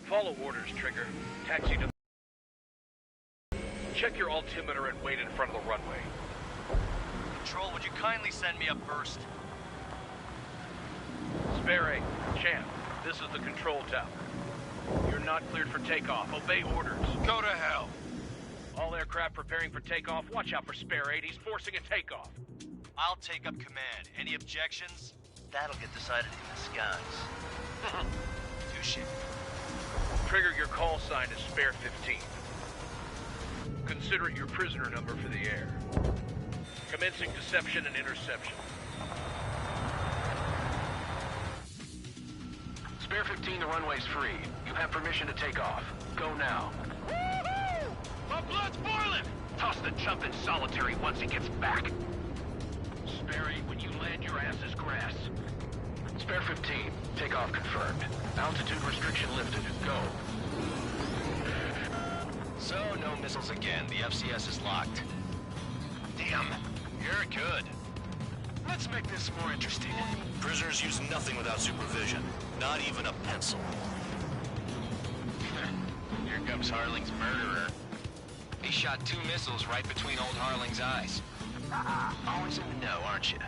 S18: Follow orders, Trigger. Taxi to... Check your altimeter and wait in front of the runway.
S5: Control, would you kindly send me up first?
S18: Spare 8, Champ, this is the control tower. You're not cleared for takeoff. Obey orders.
S10: Go to hell.
S18: All aircraft preparing for takeoff. Watch out for Spare 8. He's forcing a takeoff.
S5: I'll take up command. Any objections? That'll get decided in the skies. Touche.
S18: Trigger, your call sign is Spare 15. Consider it your prisoner number for the air. Commencing deception and interception.
S10: Spare 15, the runway's free. You have permission to take off. Go now.
S14: Woohoo! My blood's boiling! Toss the chump in solitary once he gets back. Spare 8, when you land, your ass is grass.
S10: Spare 15, takeoff confirmed. Altitude restriction lifted. Go.
S7: So, no missiles again. The FCS is locked. Damn, you're good. Let's make this more interesting. Prisoners use nothing without supervision. Not even a pencil. Here comes Harling's murderer. He shot 2 missiles right between old Harling's eyes. Always in the know, aren't you?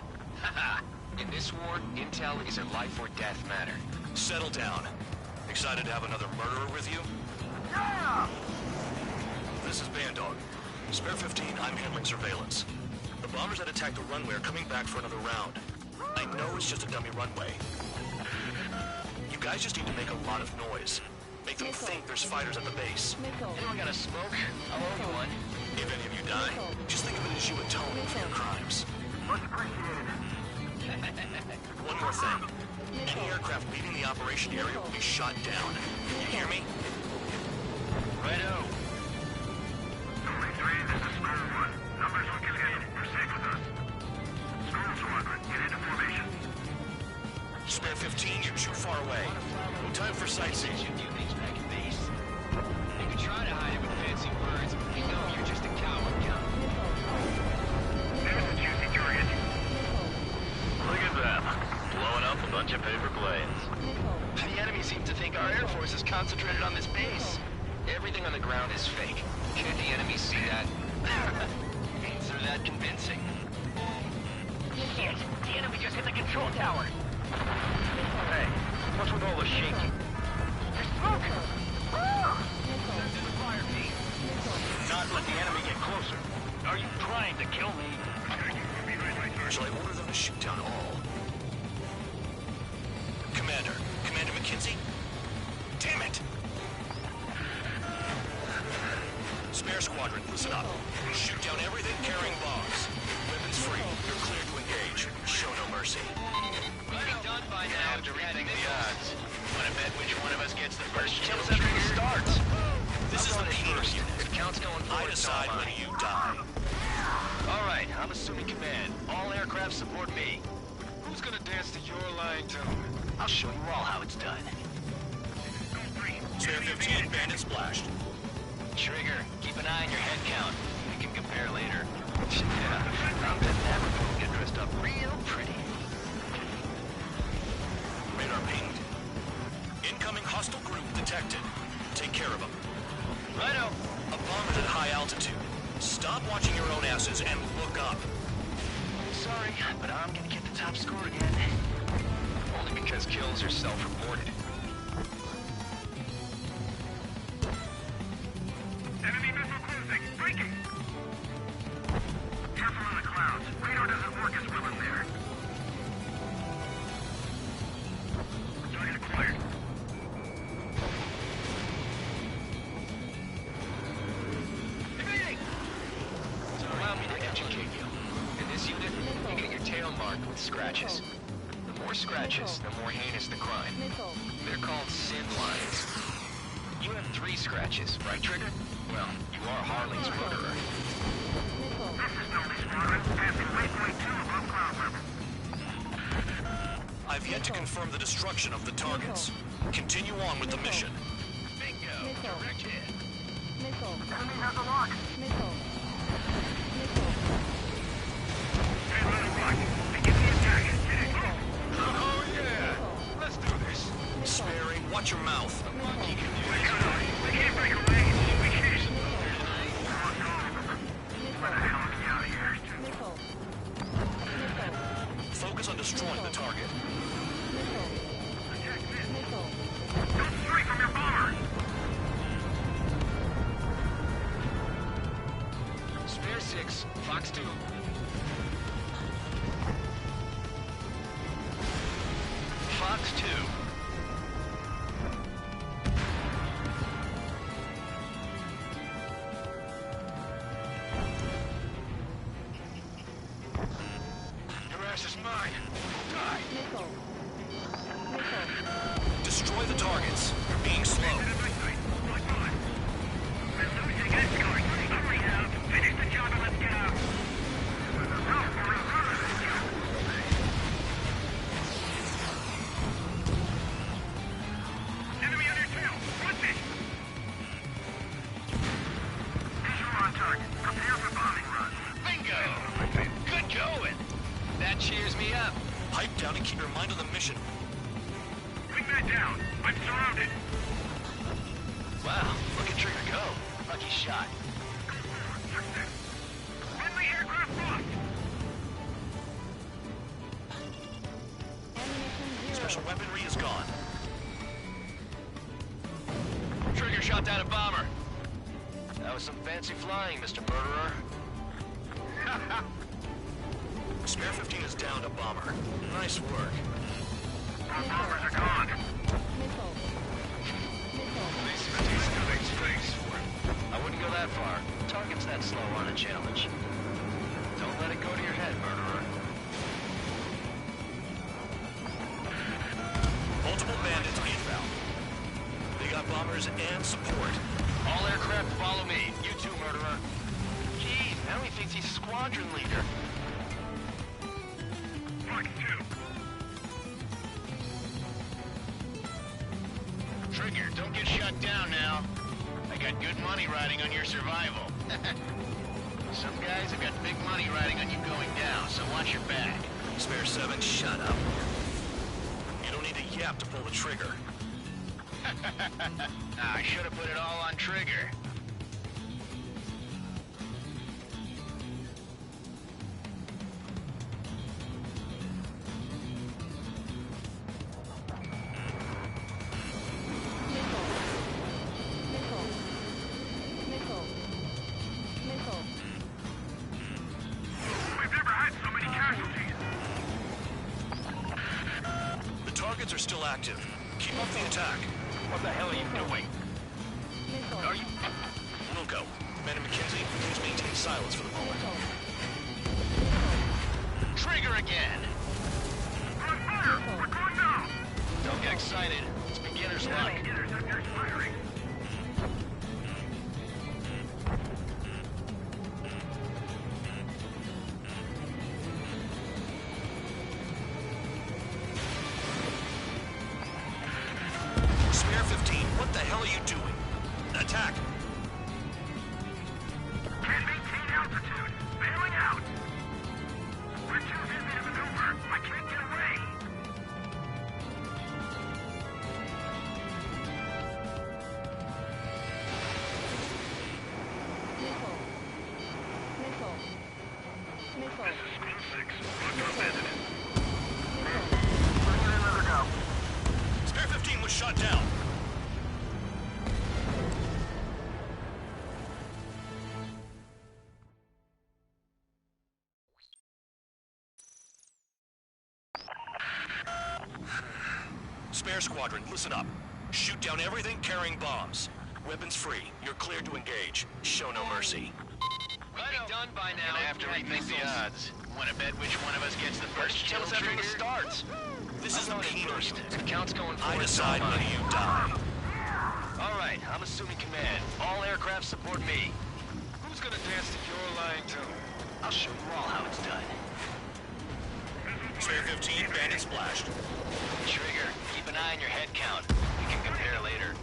S7: In this war, intel is a life or death matter. Settle down. Excited to have another murderer with you?
S6: Yeah!
S7: This is Bandog. Spare 15, I'm handling surveillance. The bombers that attacked the runway are coming back for another round. I know it's just a dummy runway. You guys just need to make a lot of noise. Make them think there's fighters at the base. Anyone got a smoke? I'll owe you one. If any of you die, just think of it as you atone for your crimes.
S6: Much appreciated.
S7: One more thing. Any aircraft leaving the operation area will be shot down. You hear me? Righto.
S8: Only 3, this is School 1. Numbers looking good. Proceed with us. School Squadron, get into formation.
S7: Spare 15, you're too far away. No time for sightseeing. You do things back at base. You can try to hide it with fancy words, but we know you're just a coward, young.
S8: There's a juicy target.
S14: Look at them. Blowing up a bunch of paper planes.
S7: The enemy seems to think our Air Force is concentrated on this base. Everything on the ground is fake. Can't the enemy see that? Means they're that convincing.
S16: Shit! The enemy just hit the control tower!
S18: Hey, what's with all the shaking?
S16: There's smoke!
S18: Not let the enemy get closer. Are you trying to kill me?
S7: Shall I order them to shoot down all? Commander McKinsey? Damn it! Spare squadron, listen up. Shoot down everything carrying bombs. Weapons free. You're clear to engage. Show no mercy. We'll be done by now.
S14: Have to rethink the odds. Want to bet which one of us gets the first
S7: Kill
S14: kill
S7: us after it
S14: trigger?
S7: starts. This is the penal unit. If counts going forward, I decide when you die. All right, I'm assuming command. All aircraft support me. Who's gonna dance to your line tune? I'll show you all how it's done. Spare 15, bandit splashed. Trigger, keep an eye on your head count. We can compare later. Yeah, I'll bet that will get dressed up real pretty. Radar pinged. Incoming hostile group detected. Take care of them. Righto. A bomber's at high altitude. Stop watching your own asses and look up. Sorry, but I'm gonna get the top score again. Only because kills are self-reported.
S8: Enemy missile closing. Breaking. Careful in the clouds. Radar doesn't work as well in there. Target acquired.
S7: Evading! So allow me to educate you. In this unit, you get your tail marked with scratches. The more scratches, the more heinous the crime. They're called sin lines. You have 3 scratches, right, Trigger? Well, you are Harley's murderer.
S8: This is Melody Squadron, passing waypoint 2 above cloud level.
S7: I've yet to confirm the destruction of the targets. Continue on with the mission. Bingo! Direct hit.
S15: Missile.
S6: Enemy has a lock.
S15: Missile.
S8: Hey, let it rock. Begin the attack.
S7: Oh, yeah! Let's do this. Sparing, watch your mouth.
S8: We can't break away. We can't. Where the hell are we out of here?
S7: Focus on destroying the target.
S8: Don't stray from your bomber.
S7: Spare 6, Fox 2. Fox 2.
S8: Your ass is mine. Die.
S7: Destroy the targets. You're being slow.
S8: Finish the job and let's get out. Enemy on your tail. What's it? Visual on target. Prepare for bombing run.
S7: Bingo! Good going! That cheers me up. Pipe down and keep your mind on the mission.
S8: Bring that down. I'm surrounded.
S7: Wow, look at Trigger go. Lucky shot.
S8: Friendly aircraft lost.
S7: Special weaponry is gone. Trigger shot down a bomber. That was some fancy flying, Mr. Murderer. Spare 15 is down to bomber. Nice work.
S8: Our bombers are gone.
S7: I wouldn't go that far. Target's that slow on a challenge. Don't let it go to your head, murderer. Multiple bandits inbound. They got bombers and support. All aircraft follow me. You too, murderer. Geez, now he thinks he's squadron leader.
S8: Fox 2.
S7: Trigger, don't get shut down now. I got good money riding on your survival. Some guys have got big money riding on you going down, so watch your back. Spare 7, shut up. You don't need a yap to pull the trigger. I should have put it all on Trigger.
S8: We've never had so many casualties.
S7: The targets are still active. Keep up the attack.
S5: What the hell are you doing?
S7: Are you... Wilco, Commander McKenzie, please maintain silence for the moment. Trigger again!
S8: On fire! We're going down!
S7: Don't get excited. It's beginner's luck.
S8: Interceptors firing.
S7: Spare 15, what the hell are you doing? Attack!
S8: Can't maintain altitude. Bailing out. We're too busy to maneuver. I can't get away.
S7: Spare 15 was shot down. Spare squadron, listen up. Shoot down everything carrying bombs. Weapons free. You're cleared to engage. Show no mercy.
S14: We'll be done by now.
S7: Gonna have to rethink the odds.
S14: Want to bet which one of us gets the first kill,
S7: Tell us that from the
S14: Trigger?
S7: starts. This is a penal
S14: first.
S7: unit.
S14: The count's going
S7: I
S14: forward.
S7: decide whether you die.
S14: All right, I'm assuming command. All aircraft support me.
S9: Who's gonna dance to your line too?
S14: I'll show you all how it's done.
S7: Spare 15, bandit splashed.
S14: Trigger, keep an eye on your head count. We can compare later.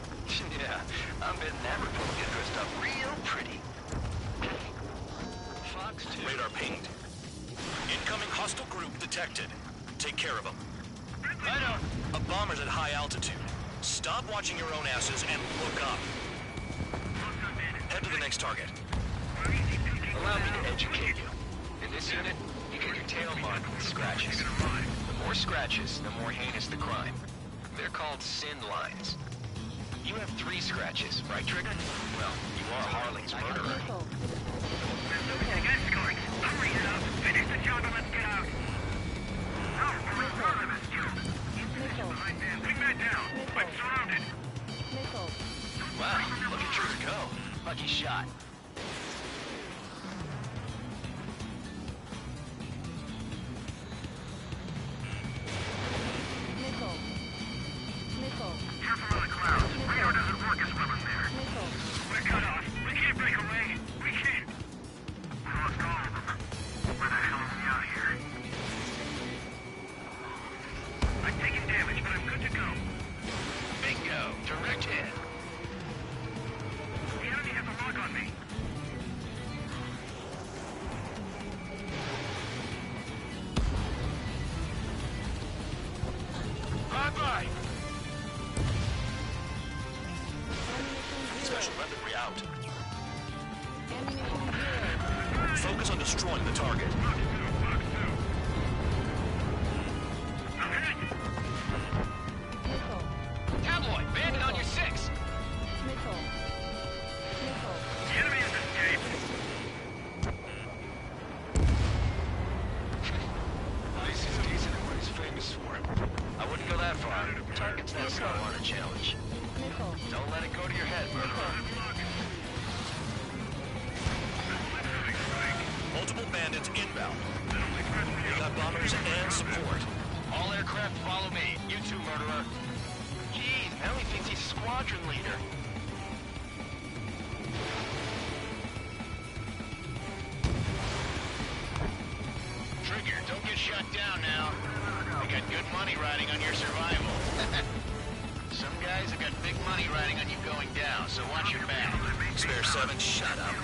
S14: Yeah, I'm betting that report will get dressed up real pretty. Fox 2.
S7: Radar pinged. Incoming hostile group detected. Take care of them.
S14: I know.
S7: A bomber's at high altitude. Stop watching your own asses and look up. Head to the next target.
S14: Allow me to educate you. In this unit, you get your tail marked with scratches. The more scratches, the more heinous the crime. They're called sin lines. You have 3 scratches, right, Trigger? Well, you are Harley's murderer.
S8: Escorts, hurry it up. Finish the job and let's get out. No, we're in front of us, Joe. Bring that down. I'm surrounded.
S14: Wow, look at Trigger go. Lucky shot.
S8: Careful of the clouds. Radar doesn't work as well in there. We're cut off. We can't break away. We can't. We lost all of them. Where the hell are we out here? I'm taking damage, but I'm good to go.
S14: Bingo. Direct hit.
S8: The enemy has a lock on me.
S7: Bye-bye! Special weaponry out. Focus on destroying the target.
S14: Tabloid, bandit on your 6.
S8: The enemy has escaped.
S14: Ice is decent at what he's famous for. I wouldn't go that far. Target's not slow on a challenge. Don't let it go to your head, murderer.
S7: Multiple bandits inbound. We got bombers and support.
S14: All aircraft follow me. You too, murderer. Jeez, now he thinks he's squadron leader. Trigger, don't get shut down now. I got good money riding on your survival. Some guys have got big money riding on you going down, so watch your back.
S7: Spare 7, shut up.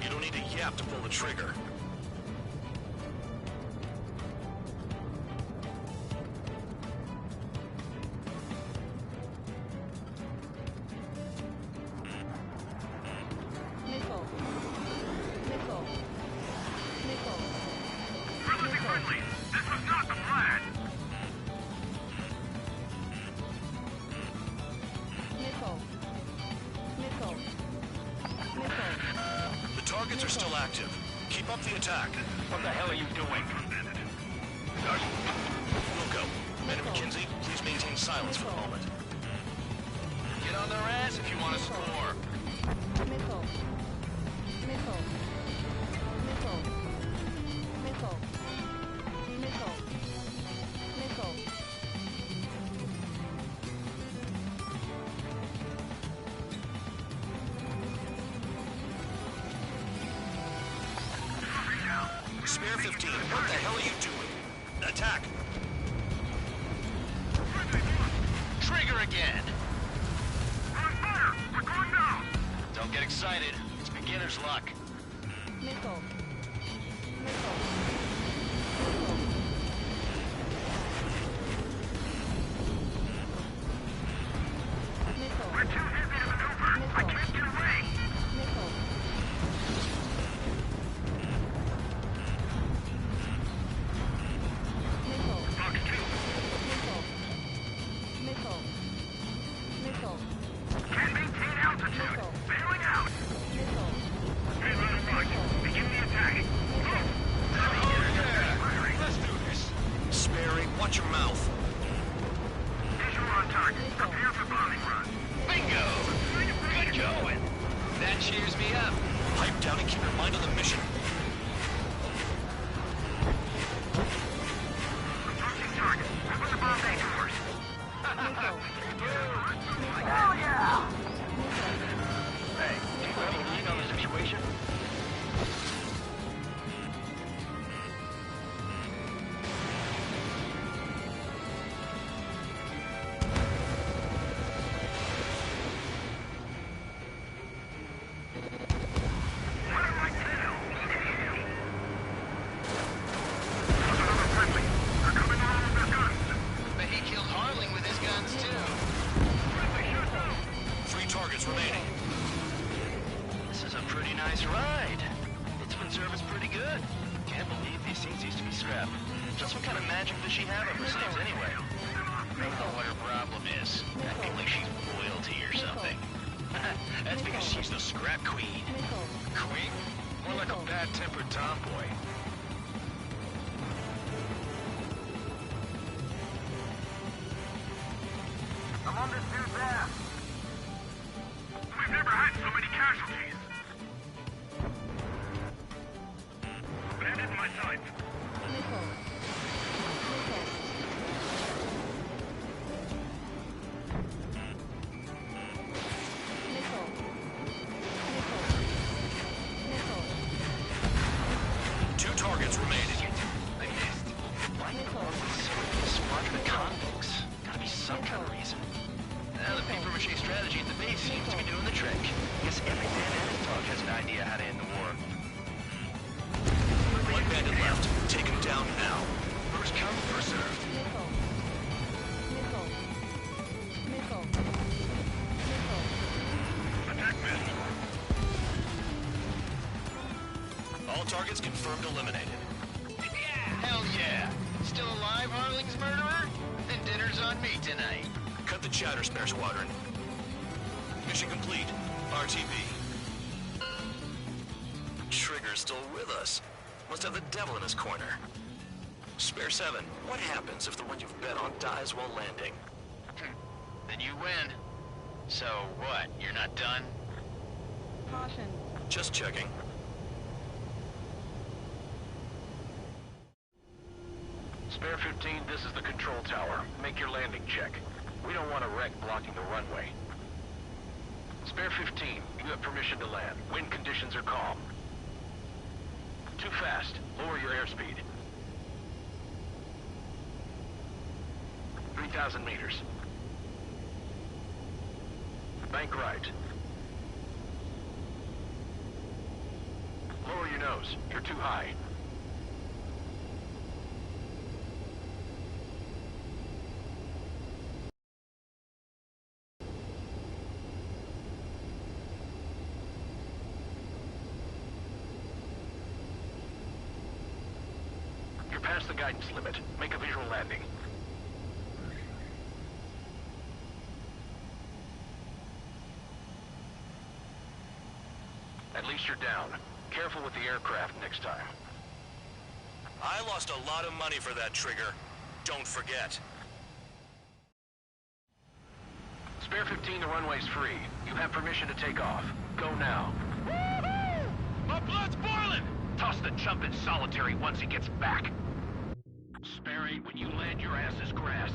S7: You don't need to yap to pull the trigger.
S8: Relatively quickly. This was not the plan.
S7: The targets are still active. Keep up the attack.
S14: What the hell are you doing?
S7: Wilco, Men and McKinsey, please maintain silence for the moment.
S14: Get on their ass if you want to score.
S7: Spare 15, what the hell are you doing? Attack!
S14: Trigger again!
S8: We're on fire! We're going down!
S14: Don't get excited. It's beginner's luck.
S8: We're too heavy to maneuver! I can't get away! Fox 2! Can't maintain altitude! Bailing out! Hey, Ron Fox, begin the attack! Move!
S14: aircraft. Just what kind of magic does she have up her sleeves anyway? I don't know what her problem is. Acting like she's royalty or something. That's because she's the scrap queen.
S9: Queen? More like a bad-tempered tomboy.
S6: I'm on this dude's ass.
S8: We've never had so many casualties. Bandit in my sights.
S7: Two targets remaining.
S14: They missed. Why so squadron of convicts? Gotta be some kind of reason. Now the paper-mache strategy at the base seems to be doing the trick. Guess every man and his dog has an idea how to end the war.
S7: One bandit left. Take him down now.
S14: First come, first served.
S8: Attack missed.
S7: All targets confirmed eliminated.
S14: Hell yeah! Still alive, Harling's murderer? Then dinner's on me tonight.
S7: Cut the chatter, Spare Squadron. Mission complete. RTB. Trigger's still with us. Must have the devil in his corner. Spare 7, what happens if the one you've bet on dies while landing?
S14: Then you win. So what, you're not done?
S15: Caution.
S7: Just checking.
S10: Spare 15, this is the control tower. Make your landing check. We don't want a wreck blocking the runway. Spare 15, you have permission to land. Wind conditions are calm. Too fast. Lower your airspeed. 3,000 meters. Bank right. Lower your nose. You're too high. You're past the guidance limit. Make a visual landing. At least you're down. Careful with the aircraft next time.
S7: I lost a lot of money for that trigger. Don't forget.
S10: Spare 15, the runway's free. You have permission to take off. Go now.
S8: Woohoo! My blood's boiling! Toss the chump in solitary once he gets back. Spare 8, when you land, your ass is grass.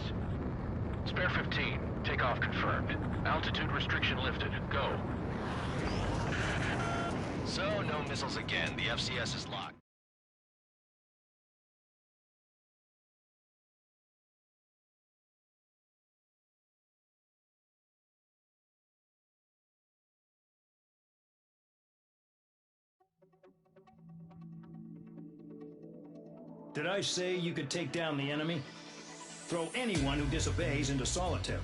S10: Spare 15, takeoff confirmed. Altitude restriction lifted. Go.
S7: So, no missiles again. The FCS is locked.
S19: Did I say you could take down the enemy? Throw anyone who disobeys into solitary.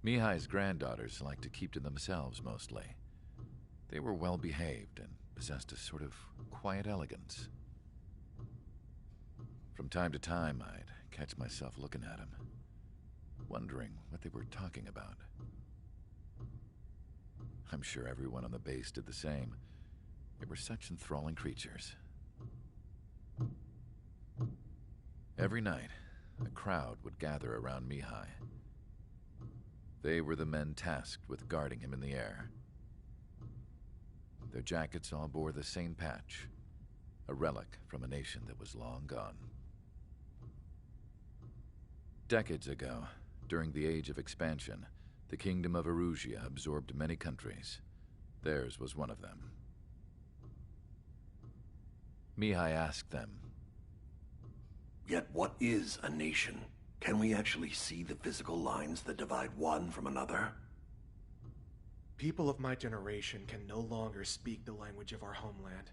S17: Mihai's granddaughters liked to keep to themselves mostly. They were well behaved and possessed a sort of quiet elegance. From time to time, I'd catch myself looking at them, wondering what they were talking about. I'm sure everyone on the base did the same. They were such enthralling creatures. Every night, a crowd would gather around Mihai. They were the men tasked with guarding him in the air. Their jackets all bore the same patch, a relic from a nation that was long gone. Decades ago, during the Age of Expansion, the Kingdom of Erusia absorbed many countries. Theirs was one of them. Mihai asked them,
S20: "Yet what is a nation? Can we actually see the physical lines that divide one from another?"
S21: People of my generation can no longer speak the language of our homeland.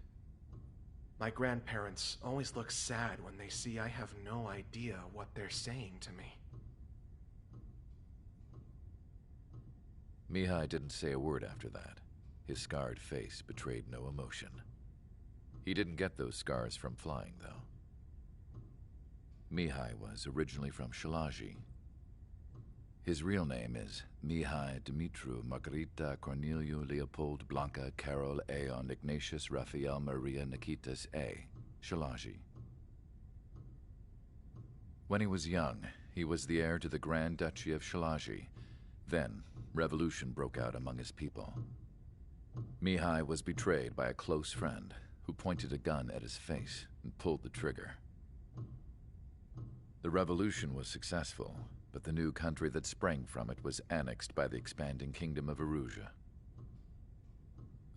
S21: My grandparents always look sad when they see I have no idea what they're saying to me.
S17: Mihai didn't say a word after that. His scarred face betrayed no emotion. He didn't get those scars from flying, though. Mihai was originally from Shalaji. His real name is Mihai Dumitru Margarita Corneliu Leopold Blanca Carol Aeon Ignatius Raphael Maria Nikitas A. Shalaji. When he was young, he was the heir to the Grand Duchy of Shalaji. Then, revolution broke out among his people. Mihai was betrayed by a close friend who pointed a gun at his face and pulled the trigger. The revolution was successful, but the new country that sprang from it was annexed by the expanding kingdom of Erusea.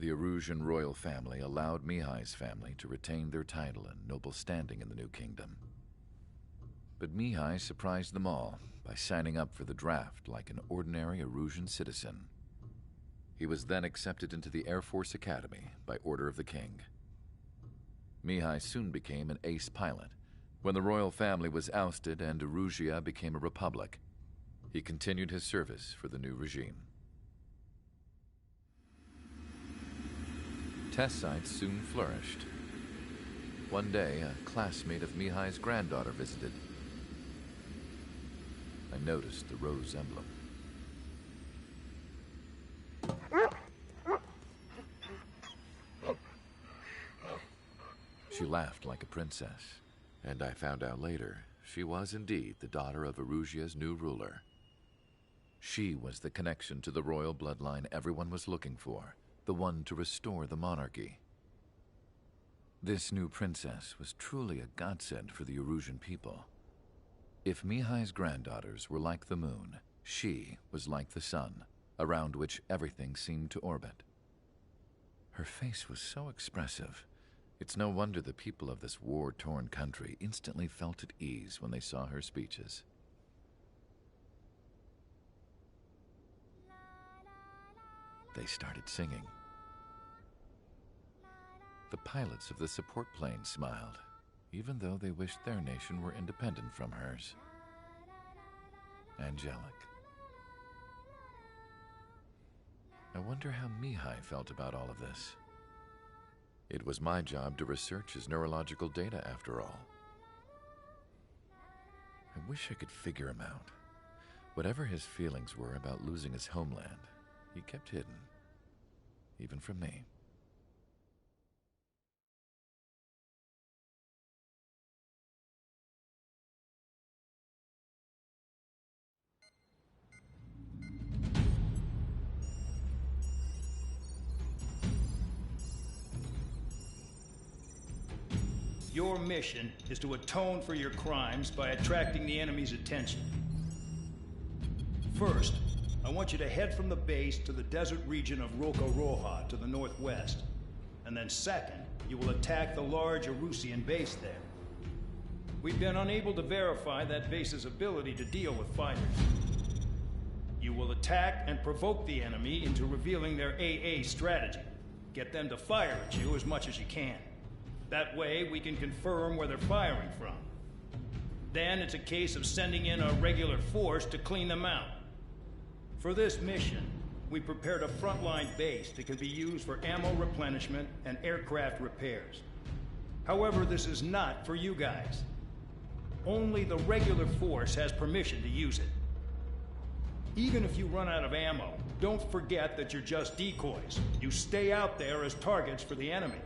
S17: The Erusian royal family allowed Mihai's family to retain their title and noble standing in the new kingdom. But Mihai surprised them all by signing up for the draft like an ordinary Erusian citizen. He was then accepted into the Air Force Academy by order of the king. Mihai soon became an ace pilot. When the royal family was ousted and Erusea became a republic, he continued his service for the new regime. Test sites soon flourished. One day, a classmate of Mihai's granddaughter visited. I noticed the rose emblem. She laughed like a princess, and I found out later she was indeed the daughter of Erusea's new ruler. She was the connection to the royal bloodline everyone was looking for, the one to restore the monarchy. This new princess was truly a godsend for the Erusian people. If Mihai's granddaughters were like the moon, she was like the sun, around which everything seemed to orbit. Her face was so expressive. It's no wonder the people of this war-torn country instantly felt at ease when they saw her speeches. They started singing. The pilots of the support plane smiled, even though they wished their nation were independent from hers. Angelic. I wonder how Mihai felt about all of this. It was my job to research his neurological data, after all. I wish I could figure him out. Whatever his feelings were about losing his homeland, he kept hidden, even from me.
S19: Your mission is to atone for your crimes by attracting the enemy's attention. First, I want you to head from the base to the desert region of Roca-Roja to the northwest. And then second, you will attack the large Erusian base there. We've been unable to verify that base's ability to deal with fighters. You will attack and provoke the enemy into revealing their AA strategy. Get them to fire at you as much as you can. That way, we can confirm where they're firing from. Then it's a case of sending in a regular force to clean them out. For this mission, we prepared a frontline base that can be used for ammo replenishment and aircraft repairs. However, this is not for you guys. Only the regular force has permission to use it. Even if you run out of ammo, don't forget that you're just decoys. You stay out there as targets for the enemy.